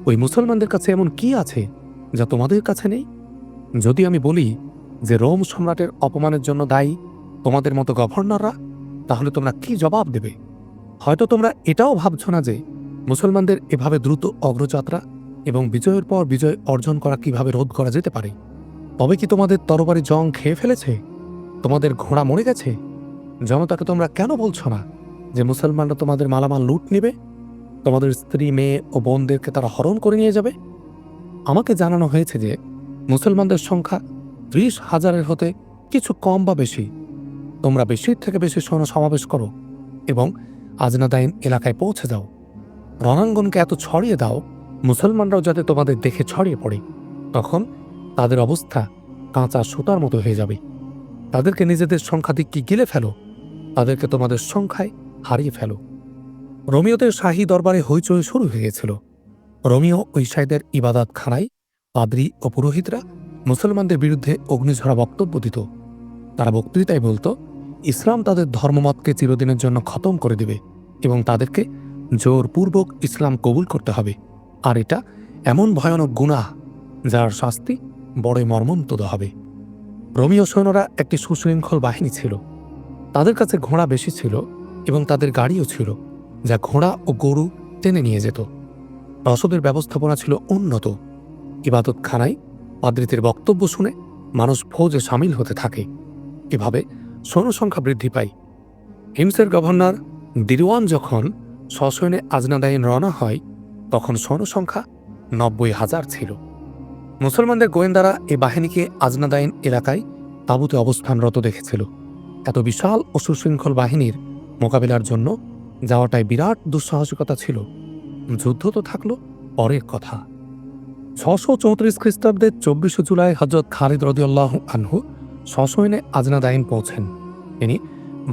ওই মুসলমানদের কাছে এমন কি আছে যা তোমাদের কাছে নেই? যদি আমি বলি যে রোম সম্রাটের অপমানের জন্য দায়ী তোমাদের মতো গভর্নররা, তাহলে তোমরা কি জবাব দেবে? হয়তো তোমরা এটাও ভাবছ না যে মুসলমানদের এভাবে দ্রুত অগ্রযাত্রা এবং বিজয়ের পর বিজয় অর্জন করা কিভাবে রোধ করা যেতে পারে। তবে কি তোমাদের তরবারি জং খেয়ে ফেলেছে? তোমাদের ঘোড়া মরে গেছে? জনতাকে তোমরা কেন বলছো না যে মুসলমানরা তোমাদের মালামাল লুট নেবে, তোমাদের স্ত্রী, মেয়ে ও বোনদেরকে তারা হরণ করে নিয়ে যাবে? আমাকে জানানো হয়েছে যে মুসলমানদের সংখ্যা 30,000-এর হতে কিছু কম বা বেশি। তোমরা বেশির থেকে বেশি সৈন্য সমাবেশ করো এবং আজনাদাইন এলাকায় পৌঁছে যাও। রণাঙ্গনকে এত ছড়িয়ে দাও মুসলমানরাও যাতে তোমাদের দেখে ছড়িয়ে পড়ে। তখন তাদের অবস্থা কাঁচা সুতার মতো হয়ে যাবে। তাদেরকে নিজেদের সংখ্যাধিক্যে গিলে ফেলো, তাদেরকে তোমাদের সংখ্যায় হারিয়ে ফেলো। রোমিওদের শাহী দরবারে হইচই শুরু হয়ে গেছিল। রোমিও ঐশাইদের ইবাদতখানায় পাদ্রী ও পুরোহিতরা মুসলমানদের বিরুদ্ধে অগ্নিঝরা বক্তব্য দিত। তারা বক্তৃতায় বলতো, ইসলাম তাদের ধর্মমতকে চিরদিনের জন্য খতম করে দেবে এবং তাদেরকে জোরপূর্বক ইসলাম কবুল করতে হবে। আর এটা এমন ভয়ানক গুনাহ যার শাস্তি বড়ই মর্মন্তুদ হবে। রোমীয় সৈন্যরা একটি সুশৃঙ্খল বাহিনী ছিল। তাদের কাছে ঘোড়া বেশি ছিল এবং তাদের গাড়িও ছিল, যা ঘোড়া ও গরু টেনে নিয়ে যেত। রসদের ব্যবস্থাপনা ছিল উন্নত। ইবাদতখানায় পাদ্রীদের বক্তব্য শুনে মানুষ ফৌজে সামিল হতে থাকে। এভাবে সৈন্যসংখ্যা বৃদ্ধি পায়। হিমসের গভর্নর দিরওয়ান যখন সসৈন্যে আজনাদাইন রওনা হয়, তখন সৈন্যসংখ্যা 90,000 ছিল। মুসলমানদের গোয়েন্দারা এ বাহিনীকে আজনাদাইন এলাকায় তাঁবুতে অবস্থানরত দেখেছিল। এত বিশাল ও সুশৃঙ্খল বাহিনীর মোকাবিলার জন্য যাওয়াটাই বিরাট দুঃসাহসিকতা ছিল। যুদ্ধ তো থাকলো পরের কথা। 634 খ্রিস্টাব্দের 24 জুলাই হযরত খালিদ রাদিয়াল্লাহু আনহু সসৈন্যে আজনাদাইন পৌঁছেন। তিনি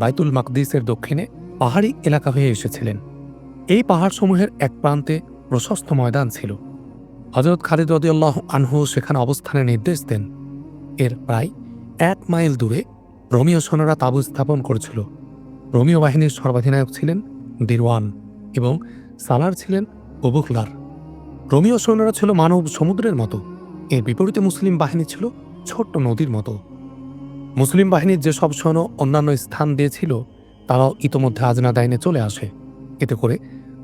বাইতুল মাকদিসের দক্ষিণে পাহাড়ি এলাকা হয়ে এসেছিলেন। এই পাহাড়সমূহের এক প্রান্তে প্রশস্ত ময়দান ছিল। হযরত খালিদ রাদিয়াল্লাহু আনহু সেখানে অবস্থানের নির্দেশ দেন। এর প্রায় 1 মাইল দূরে রোমীয় সৈন্যরা তাঁবু স্থাপন করেছিল। রোমীয় বাহিনীর সর্বাধিনায়ক ছিলেন দিরওয়ান এবং সালার ছিলেন ওবুখলার। রোমীয় সৈন্যরা ছিল মানব সমুদ্রের মতো, এর বিপরীতে মুসলিম বাহিনী ছিল ছোট্ট নদীর মতো। মুসলিম বাহিনীর যেসব সৈন্য অন্যান্য স্থান দিয়েছিল তারাও ইতোমধ্যে আজনাদাইনে চলে আসে। এতে করে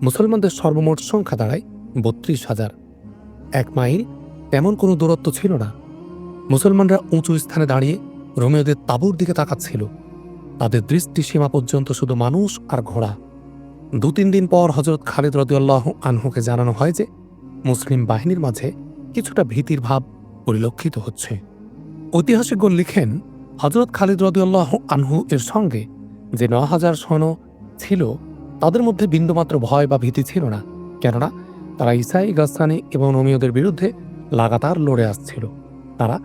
মুসলমানদের সর্বমোট সংখ্যা দাঁড়ায় 32,000। 1 মাইল তেমন কোনো দূরত্ব ছিল না। মুসলমানরা উঁচু স্থানে দাঁড়িয়ে রোমীয়দের তাঁবুর দিকে তাকাচ্ছিল। তাদের দৃষ্টিসীমা পর্যন্ত শুধু মানুষ আর ঘোড়া। 2-3 দিন পর হযরত খালিদ রাদিয়াল্লাহু আনহুকে জানানো হয় যে মুসলিম বাহিনীর মাঝে কিছুটা ভীতির ভাব পরিলক্ষিত হচ্ছে। ঐতিহাসিকগণ লিখেন, হযরত খালিদ রাদিয়াল্লাহু আনহু এর সঙ্গে যে 9,000 সৈন্য ছিল তাদের মধ্যে বিন্দুমাত্র ভয় বা ভীতি ছিল না, কেননা তারা ইসাই, গাসসানি এবং রোমীয়দের বিরুদ্ধে লাগাতার লড়ে আসছিল। তারা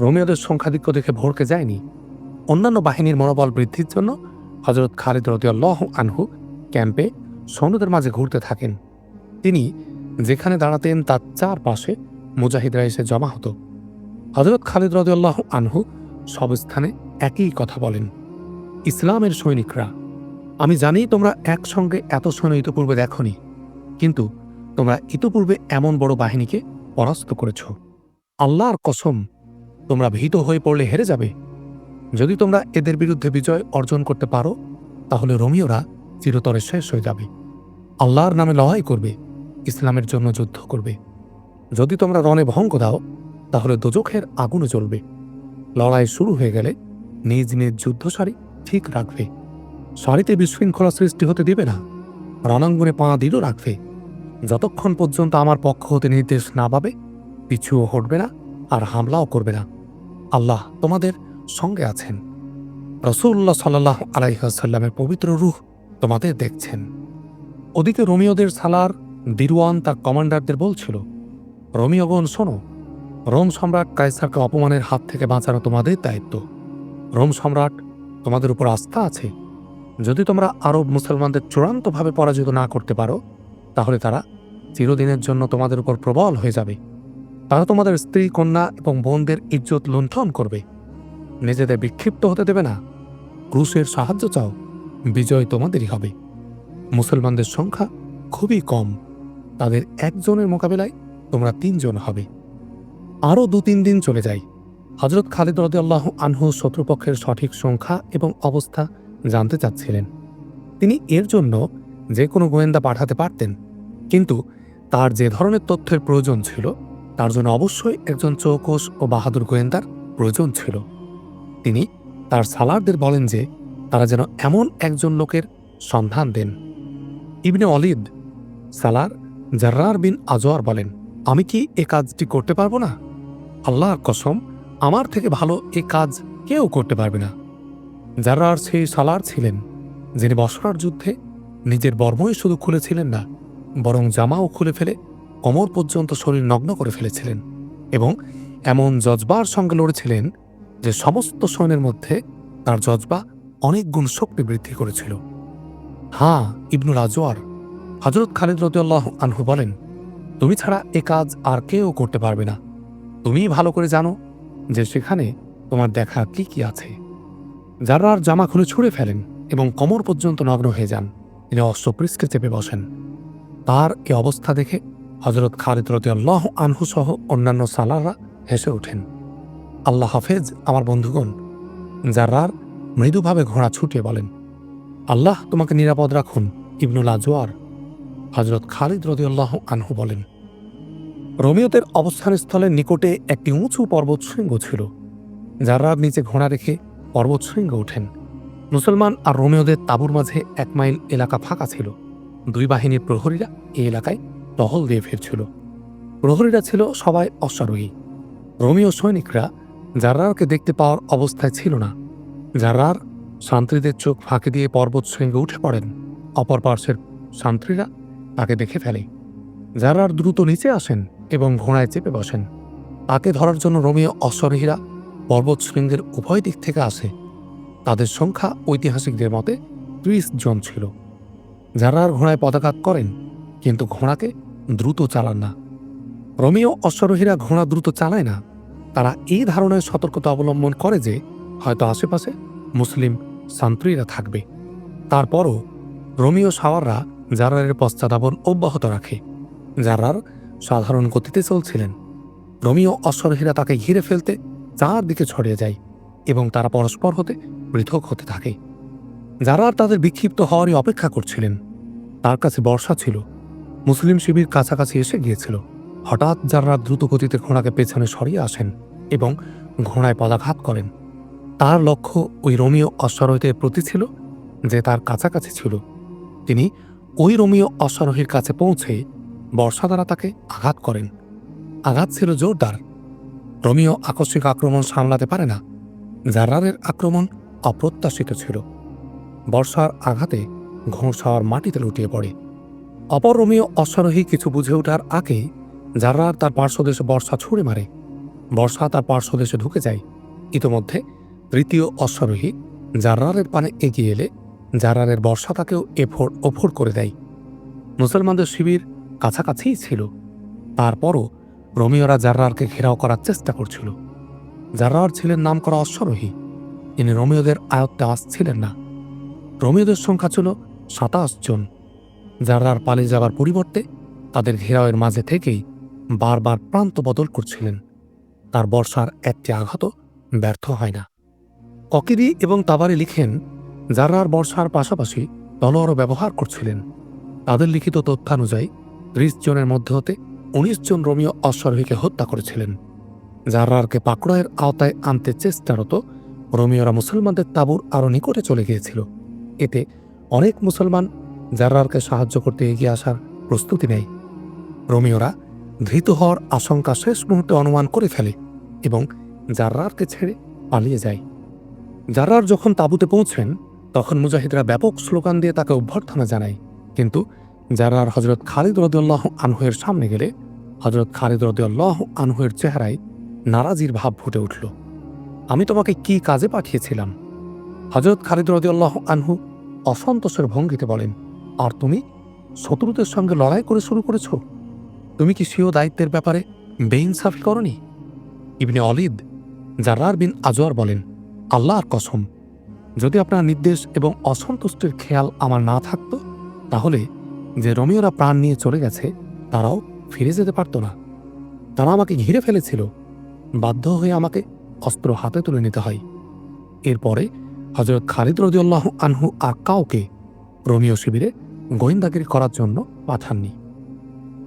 রোমীয়দের সংখ্যাধিক্য দেখে ভড়কে যায়নি। অন্যান্য বাহিনীর মনোবল বৃদ্ধির জন্য হযরত খালিদ রাদিয়াল্লাহু আনহু ক্যাম্পে সৈন্যদের মাঝে ঘুরতে থাকেন। তিনি যেখানে দাঁড়াতেন তার চারপাশে মুজাহিদরা এসে জমা হতো। হযরত খালিদ রাদিয়াল্লাহু আনহু সব স্থানে একই কথা বলেন, ইসলামের সৈনিকরা, আমি জানি তোমরা একসঙ্গে এত সৈন্য ইতোপূর্বে দেখনি, কিন্তু তোমরা ইতোপূর্বে এমন বড় বাহিনীকে পরাস্ত করেছ। আল্লাহর কসম, তোমরা ভীত হয়ে পড়লে হেরে যাবে। যদি তোমরা এদের বিরুদ্ধে বিজয় অর্জন করতে পারো তাহলে রোমীয়রা চিরতরে শেষ হয়ে যাবে। আল্লাহর নামে লড়াই করবে, ইসলামের জন্য যুদ্ধ করবে। যদি তোমরা রণে ভঙ্গ দাও তাহলে দোজখের আগুনে জ্বলবে। লড়াই শুরু হয়ে গেলে নিজ নিজ যুদ্ধসারি ঠিক রাখবে। সারিতে বিশৃঙ্খলা সৃষ্টি হতে দিবে না। রণাঙ্গনে পা দিলও রাখবে। যতক্ষণ পর্যন্ত আমার পক্ষ হতে নির্দেশ না পাবে পিছুও হটবে না আর হামলাও করবে না। আল্লাহ তোমাদের সঙ্গে আছেন। রাসূলুল্লাহ সাল্লাল্লাহু আলাইহি ওয়াসাল্লামের পবিত্র রূহ তোমাদের দেখছেন। ওদিকে রোমীয়দের সালার দিরওয়ান তার কমান্ডারদের বলছিল, রোমীয়গণ শোনো, রোম সম্রাট কায়সারকে অপমানের হাত থেকে বাঁচানো তোমাদের দায়িত্ব। রোম সম্রাট তোমাদের উপর আস্থা আছে। যদি তোমরা আরব মুসলমানদের চূড়ান্তভাবে পরাজিত না করতে পারো তাহলে তারা চিরদিনের জন্য তোমাদের উপর প্রবল হয়ে যাবে। তারা তোমাদের স্ত্রী, কন্যা এবং বোনদের ইজ্জত লুণ্ঠন করবে, নিজেদের বিক্ষিপ্ত হতে দেবে না। ক্রুশের সাহায্য চাও, বিজয় তোমাদেরই হবে। মুসলমানদের সংখ্যা খুবই কম, তাদের একজনের মোকাবিলায় তোমরা 3 জন হবে। আরও 2-3 দিন চলে যায়। হযরত খালিদ রাদিয়াল্লাহু আনহু শত্রুপক্ষের সঠিক সংখ্যা এবং অবস্থা জানতে চাচ্ছিলেন। তিনি এর জন্য যে কোনো গোয়েন্দা পাঠাতে পারতেন, কিন্তু তার যে ধরনের তথ্যের প্রয়োজন ছিল তার জন্য অবশ্যই একজন চৌকস ও বাহাদুর গোয়েন্দার প্রয়োজন ছিল। তিনি তার সালারদের বলেন যে তারা যেন এমন একজন লোকের সন্ধান দেন। ইবনে ওলীদ সালার জাররার বিন আজওয়ার বলেন, আমি কি এ কাজটি করতে পারবো না? আল্লাহর কসম, আমার থেকে ভালো এ কাজ কেউ করতে পারবে না। জাররার সেই সালার ছিলেন যিনি বসরার যুদ্ধে নিজের বর্মই শুধু খুলেছিলেন না, বরং জামাও খুলে ফেলে কোমর পর্যন্ত শরীর নগ্ন করে ফেলেছিলেন এবং এমন জজবার সঙ্গে লড়েছিলেন যে সমস্ত সৈন্যের মধ্যে তার জজবা অনেক গুণ শক্তি বৃদ্ধি করেছিল। হ্যাঁ, ইবনুল আজওয়ার হযরত খালিদ রাদিয়াল্লাহু আনহু বলেন, তুমি ছাড়া এ কাজ আর কেউ করতে পারবে না। তুমিই ভালো করে জানো যে সেখানে তোমার দেখা কি কি আছে। জাররার জামা খুলে ছুঁড়ে ফেলেন এবং কোমর পর্যন্ত নগ্ন হয়ে যান। তিনি অশ্বপৃষ্ঠে চেপে বসেন। তার এ অবস্থা দেখে হযরত খালিদ রাদিয়াল্লাহু আনহু সহ অন্যান্য সালাররা হেসে ওঠেন। আল্লাহ হাফেজ আমার বন্ধুগণ। জাররার মৃদুভাবে ঘোড়া ছুটিয়ে বলেন, আল্লাহ তোমাকে নিরাপদ রাখুন ইবনুল আজওয়ার। হযরত খালিদ রাদিয়াল্লাহু আনহু বলেন, রোমিওদের অবস্থানস্থলের নিকটে একটি উঁচু পর্বতশৃঙ্গ ছিল। জাররার নিচে ঘোড়া রেখে পর্বতশৃঙ্গ ওঠেন। মুসলমান আর রোমিওদের তাঁবুর মাঝে 1 মাইল এলাকা ফাঁকা ছিল। 2 বাহিনীর প্রহরীরা এই এলাকায় টহল দিয়ে ফিরছিল। প্রহরীরা ছিল সবাই অশ্বারোহী। রোমিও সৈনিকরা জাররারকে দেখতে পাওয়ার অবস্থায় ছিল না। জাররার সান্ত্রীদের চোখ ফাঁকি দিয়ে পর্বত শৃঙ্গে উঠে পড়েন। অপর পার্শ্বের সান্ত্রীরা তাকে দেখে ফেলে। জাররার দ্রুত নিচে আসেন এবং ঘোড়ায় চেপে বসেন। তাকে ধরার জন্য রোমিও অশ্বারোহীরা পর্বত শৃঙ্গের উভয় দিক থেকে আসে। তাদের সংখ্যা ঐতিহাসিকদের মতে 30 জন ছিল। জাররার ঘোড়ায় পদাঘাত করেন, কিন্তু ঘোড়াকে দ্রুত চালান না। রোমিও অশ্বারোহীরা ঘোড়া দ্রুত চালায় না। তারা এই ধারণায় সতর্কতা অবলম্বন করে যে হয়তো আশেপাশে মুসলিম সান্ত্রীরা থাকবে। তারপরও রোমিও সাওয়াররা জাররারের পশ্চাদাবন অব্যাহত রাখে। জাররার সাধারণ গতিতে চলছিলেন। রোমিও অশ্বারোহীরা তাকে ঘিরে ফেলতে চারদিকে ছড়িয়ে যায় এবং তারা পরস্পর হতে পৃথক হতে থাকে। জাররার তাদের বিক্ষিপ্ত হওয়ারই অপেক্ষা করছিলেন। তার কাছে বর্শা ছিল। মুসলিম শিবির কাছাকাছি এসে গিয়েছিল। হঠাৎ জাররার দ্রুত গতিতে ঘোড়াকে পেছনে সরিয়ে আসেন এবং ঘোড়ায় পদাঘাত করেন। তার লক্ষ্য ওই রোমিও অশ্বারোহীদের প্রতি ছিল যে তার কাছাকাছি ছিল। তিনি ওই রোমিও অশ্বারোহীর কাছে পৌঁছে বর্শা দ্বারা তাকে আঘাত করেন। আঘাত ছিল জোরদার। রোমিও আকস্মিক আক্রমণ সামলাতে পারে না। জাররারের আক্রমণ অপ্রত্যাশিত ছিল। বর্ষার আঘাতে ঘোড়সাওয়ার মাটিতে লুটিয়ে পড়ে। অপর রোমিও অশ্বারোহী কিছু বুঝে ওঠার আগেই জাররার তার পার্শ্বদেশে বর্শা ছুঁড়ে মারে। বর্শা তার পার্শ্বদেশে ঢুকে যায়। ইতোমধ্যে তৃতীয় অশ্বারোহী জাররারের পানে এগিয়ে এলে জাররারের বর্শা তাকেও ওফর করে দেয়। মুসলমানদের শিবির কাছাকাছিই ছিল। তারপরও রোমিওরা জাররারকে ঘেরাও করার চেষ্টা করছিল। জাররার ছিলেন নামকরা অশ্বারোহী। তিনি রোমিওদের আয়ত্তে আসছিলেন না। রোমিওদের সংখ্যা ছিল 27 জন। জাররার পালিয়ে যাবার পরিবর্তে তাদের ঘেরাওয়ের মাঝে থেকেই বারবার প্রান্ত বদল করছিলেন। তার বর্ষার একটি আঘাতও ব্যর্থ হয় না। ককিরি এবং তাবারি লিখেন, জাররার বর্ষার পাশাপাশি তলোয়ারও ব্যবহার করছিলেন। তাদের লিখিত তথ্যানুযায়ী 30 জনের মধ্যে হতে 19 জন রোমিও অশ্বারোহীকে হত্যা করেছিলেন। জাররারকে পাকড়াওয়ের আওতায় আনতে চেষ্টারত রোমিওরা মুসলমানদের তাঁবুর আরও নিকটে চলে গিয়েছিল। এতে অনেক মুসলমান জাররারকে সাহায্য করতে এগিয়ে আসার প্রস্তুতি নেয়। রোমিওরা ধৃত হওয়ার আশঙ্কা শেষ মুহূর্তে অনুমান করে ফেলে এবং জাররারকে ছেড়ে পালিয়ে যায়। জাররার যখন তাঁবুতে পৌঁছেন তখন মুজাহিদরা ব্যাপক স্লোগান দিয়ে তাকে অভ্যর্থনা জানায়। কিন্তু জাররার হযরত খালিদ রাদিয়াল্লাহু আনহুয়ের সামনে গেলে হযরত খালিদ রাদিয়াল্লাহু আনহুয়ের চেহারায় নারাজির ভাব ফুটে উঠল। আমি তোমাকে কি কাজে পাঠিয়েছিলাম? হযরত খালিদ রাদিয়াল্লাহু আনহু অসন্তোষের ভঙ্গিতে বলেন, আর তুমি শত্রুদের সঙ্গে লড়াই করে শুরু করেছ? তুমি কি স্বীয় দায়িত্বের ব্যাপারে বেইনসাফি করনি? ইবনে অলিদ জাররার বিন আজওয়ার বলেন, আল্লাহর কসম, যদি আপনার নির্দেশ এবং অসন্তুষ্টির খেয়াল আমার না থাকত, তাহলে যে রোমিওরা প্রাণ নিয়ে চলে গেছে তারাও ফিরে যেতে পারত না। তারা আমাকে ঘিরে ফেলেছিল, বাধ্য হয়ে আমাকে অস্ত্র হাতে তুলে নিতে হয়। এরপরে হযরত খালিদ রাদিয়াল্লাহু আনহু আর কাউকে রোমিও শিবিরে গোয়েন্দাগিরি করার জন্য পাঠাননি।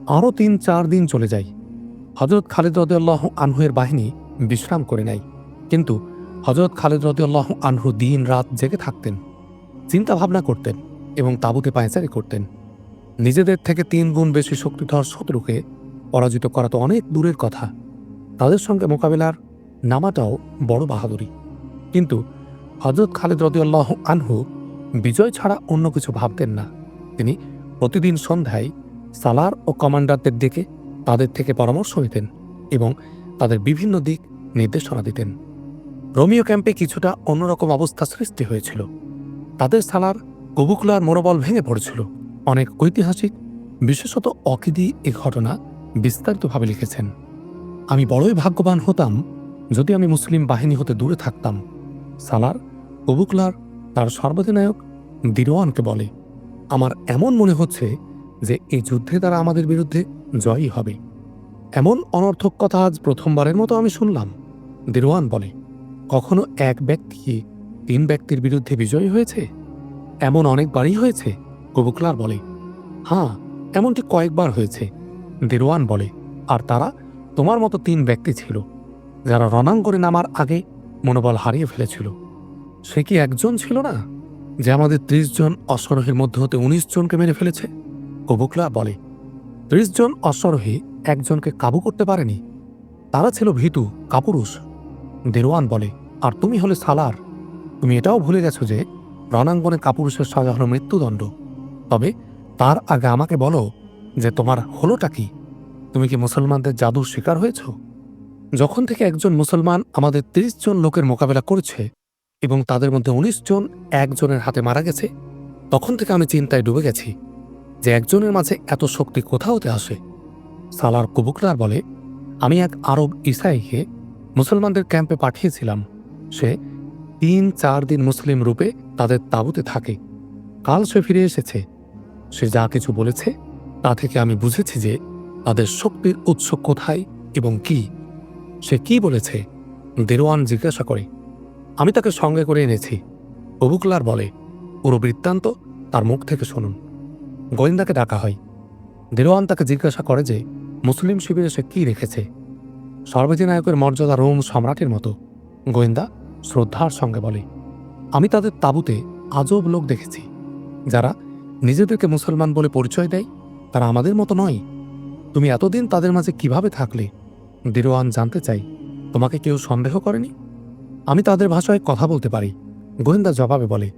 আরও ৩-৪ দিন চলে যায়। হযরত খালিদ রাদিয়াল্লাহু আনহু-এর বাহিনী বিশ্রাম করে নেয়, কিন্তু হযরত খালিদ রাদিয়াল্লাহু আনহু দিন রাত জেগে থাকতেন, চিন্তা ভাবনা করতেন এবং তাঁবুতে পায়চারি করতেন। নিজেদের থেকে ৩ গুণ বেশি শক্তিধর শত্রুকে পরাজিত করা তো অনেক দূরের কথা, তাদের সঙ্গে মোকাবিলার নামাটাও বড় বাহাদুরি। কিন্তু হযরত খালিদ রাদিয়াল্লাহু আনহু বিজয় ছাড়া অন্য কিছু ভাবতেন না। তিনি প্রতিদিন সন্ধ্যায় সালার ও কমান্ডারদের ডেকে তাদের থেকে পরামর্শ নিতেন এবং তাদের বিভিন্ন দিক নির্দেশনা দিতেন। রোমিও ক্যাম্পে কিছুটা অন্যরকম অবস্থা সৃষ্টি হয়েছিল। তাদের সালার কবুকলার মনোবল ভেঙে পড়েছিল। অনেক ঐতিহাসিক, বিশেষত অকিদি এ ঘটনা বিস্তারিতভাবে লিখেছেন। আমি বড়ই ভাগ্যবান হতাম যদি আমি মুসলিম বাহিনী হতে দূরে থাকতাম। সালার কবুকলার তার সর্বাধিনায়ক দিরওয়ানকে বলে, আমার এমন মনে হচ্ছে যে এই যুদ্ধে তারা আমাদের বিরুদ্ধে জয়ী হবে। এমন অনর্থক কথা আজ প্রথমবারের মতো আমি শুনলাম। দিরওয়ান বলে, কখনো এক ব্যক্তি ৩ ব্যক্তির বিরুদ্ধে বিজয়ী হয়েছে? এমন অনেকবারই হয়েছে। কবুকলার বলে, হ্যাঁ, এমনটি কয়েকবার হয়েছে। দিরওয়ান বলে, আর তারা তোমার মতো ৩ ব্যক্তি ছিল, যারা রণাঙ্গনে নামার আগে মনোবল হারিয়ে ফেলেছিল। সে কি একজন ছিল না যে আমাদের ৩০ জন অশ্বারোহীর মধ্যে হতে ১৯ জনকে মেরে ফেলেছে? কবুকলা বলে, ৩০ জন অশ্বারোহী একজনকে কাবু করতে পারেনি। তারা ছিল ভীতু, কাপুরুষ। দেরওয়ান বলে, আর তুমি হলে সালার। তুমি এটাও ভুলে গেছো যে রণাঙ্গনে কাপুরুষের সাজা হলো মৃত্যুদণ্ড। তবে তার আগে আমাকে বলো যে তোমার হলোটা কি? তুমি কি মুসলমানদের জাদুর শিকার হয়েছ? যখন থেকে একজন মুসলমান আমাদের ৩০ জন লোকের মোকাবেলা করেছে এবং তাদের মধ্যে ১৯ জন একজনের হাতে মারা গেছে, তখন থেকে আমি চিন্তায় ডুবে গেছি যে একজনের মাঝে এত শক্তি কোথা হতে আসে। সালার কবুকলার বলে, আমি এক আরব ইসাইকে মুসলমানদের ক্যাম্পে পাঠিয়েছিলাম। সে ৩-৪ দিন মুসলিম রূপে তাদের তাঁবুতে থাকে। কাল সে ফিরে এসেছে। সে যা কিছু বলেছে তা থেকে আমি বুঝেছি যে তাদের শক্তির উৎস কোথায় এবং কি। সে কি বলেছে? দেরওয়ান জিজ্ঞাসা করে। আমি তাকে সঙ্গে করে এনেছি। কবুকলার বলে, পুরো বৃত্তান্ত তার মুখ থেকে শুনুন। গোয়েন্দাকে ডাকা হয়। দেরওয়ান তাকে জিজ্ঞাসা করে যে মুসলিম শিবিরে সে কি রেখেছে। সর্বাধিনায়কের মর্যাদা রোম সম্রাটের মতো। গোয়েন্দা শ্রদ্ধার সঙ্গে বলে, আমি তাদের তাঁবুতে আজব লোক দেখেছি, যারা নিজেদেরকে মুসলমান বলে পরিচয় দেয়। তারা আমাদের মতো নয়। তুমি এতদিন তাদের মাঝে কিভাবে থাকলে? দেরওয়ান জানতে চাই, তোমাকে কেউ সন্দেহ করেনি? আমি তাদের ভাষায় কথা বলতে পারি। গোয়েন্দা জবাবে বলে,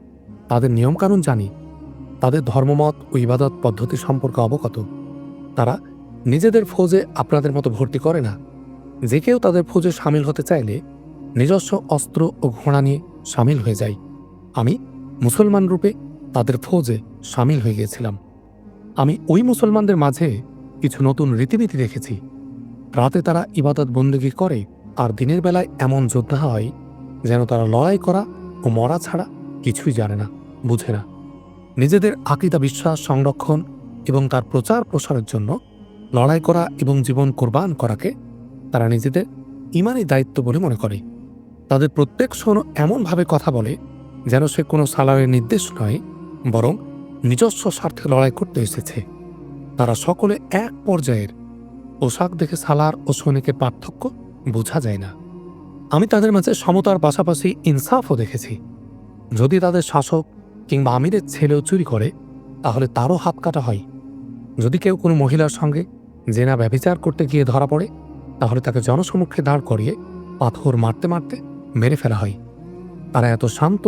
তাদের নিয়মকানুন জানি, তাদের ধর্মমত ও ইবাদত পদ্ধতি সম্পর্কে অবগত। তারা নিজেদের ফৌজে আপনাদের মতো ভর্তি করে না। যে কেউ তাদের ফৌজে সামিল হতে চাইলে নিজস্ব অস্ত্র ও ঘোড়া নিয়ে সামিল হয়ে যায়। আমি মুসলমান রূপে তাদের ফৌজে সামিল হয়ে গিয়েছিলাম। আমি ওই মুসলমানদের মাঝে কিছু নতুন রীতিনীতি দেখেছি। রাতে তারা ইবাদত বন্দেগী করে, আর দিনের বেলায় এমন যোদ্ধা হয় যেন তারা লড়াই করা ও মরা ছাড়া কিছুই জানে না, বুঝে না। নিজেদের আকীদা বিশ্বাস সংরক্ষণ এবং তার প্রচার প্রসারের জন্য লড়াই করা এবং জীবন কোরবান করাকে তারা নিজেদের ইমানি দায়িত্ব বলে মনে করে। তাদের প্রত্যেক সৈন্য এমনভাবে কথা বলে যেন সে কোনো সালারের নির্দেশ নয়, বরং নিজস্ব স্বার্থে লড়াই করতে এসেছে। তারা সকলে এক পর্যায়ের। পোশাক দেখে সালার ও সৈনিকের পার্থক্য বোঝা যায় না। আমি তাদের মাঝে সমতার পাশাপাশি ইনসাফও দেখেছি। যদি তাদের শাসক কিংবা আমিরের ছেলেও চুরি করে, তাহলে তারও হাত কাটা হয়। যদি কেউ কোনো মহিলার সঙ্গে জেনা ব্যভিচার করতে গিয়ে ধরা পড়ে, তাহলে তাকে জনসমক্ষে দাঁড় করিয়ে পাথর মারতে মারতে মেরে ফেলা হয়। তারা এত শান্ত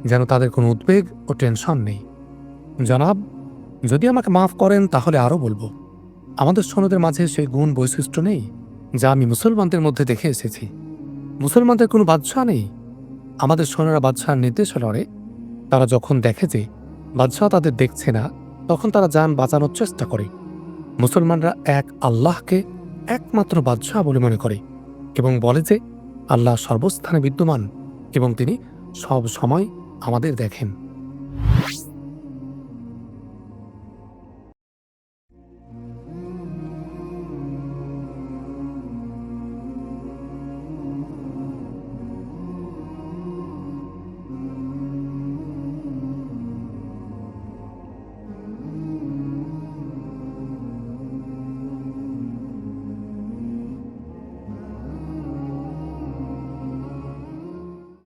যেন তাদের কোনো উদ্বেগ ও টেনশন নেই। জনাব, যদি আমাকে মাফ করেন তাহলে আরও বলবো, আমাদের সৈন্যদের মাঝে সেই গুণ বৈশিষ্ট্য নেই যা আমি মুসলমানদের মধ্যে দেখে এসেছি। মুসলমানদের কোনো বাদশাহ নেই। আমাদের সৈন্যরা বাদশাহর নির্দেশে লড়ে। তারা যখন দেখে যে বাদশাহ তাদের দেখছে না, তখন তারা যান বাঁচানোর চেষ্টা করে। মুসলমানরা এক আল্লাহকে একমাত্র বাদশাহ বলে মনে করে এবং বলে যে আল্লাহ সর্বস্থানে বিদ্যমান এবং তিনি সব সময় আমাদের দেখেন।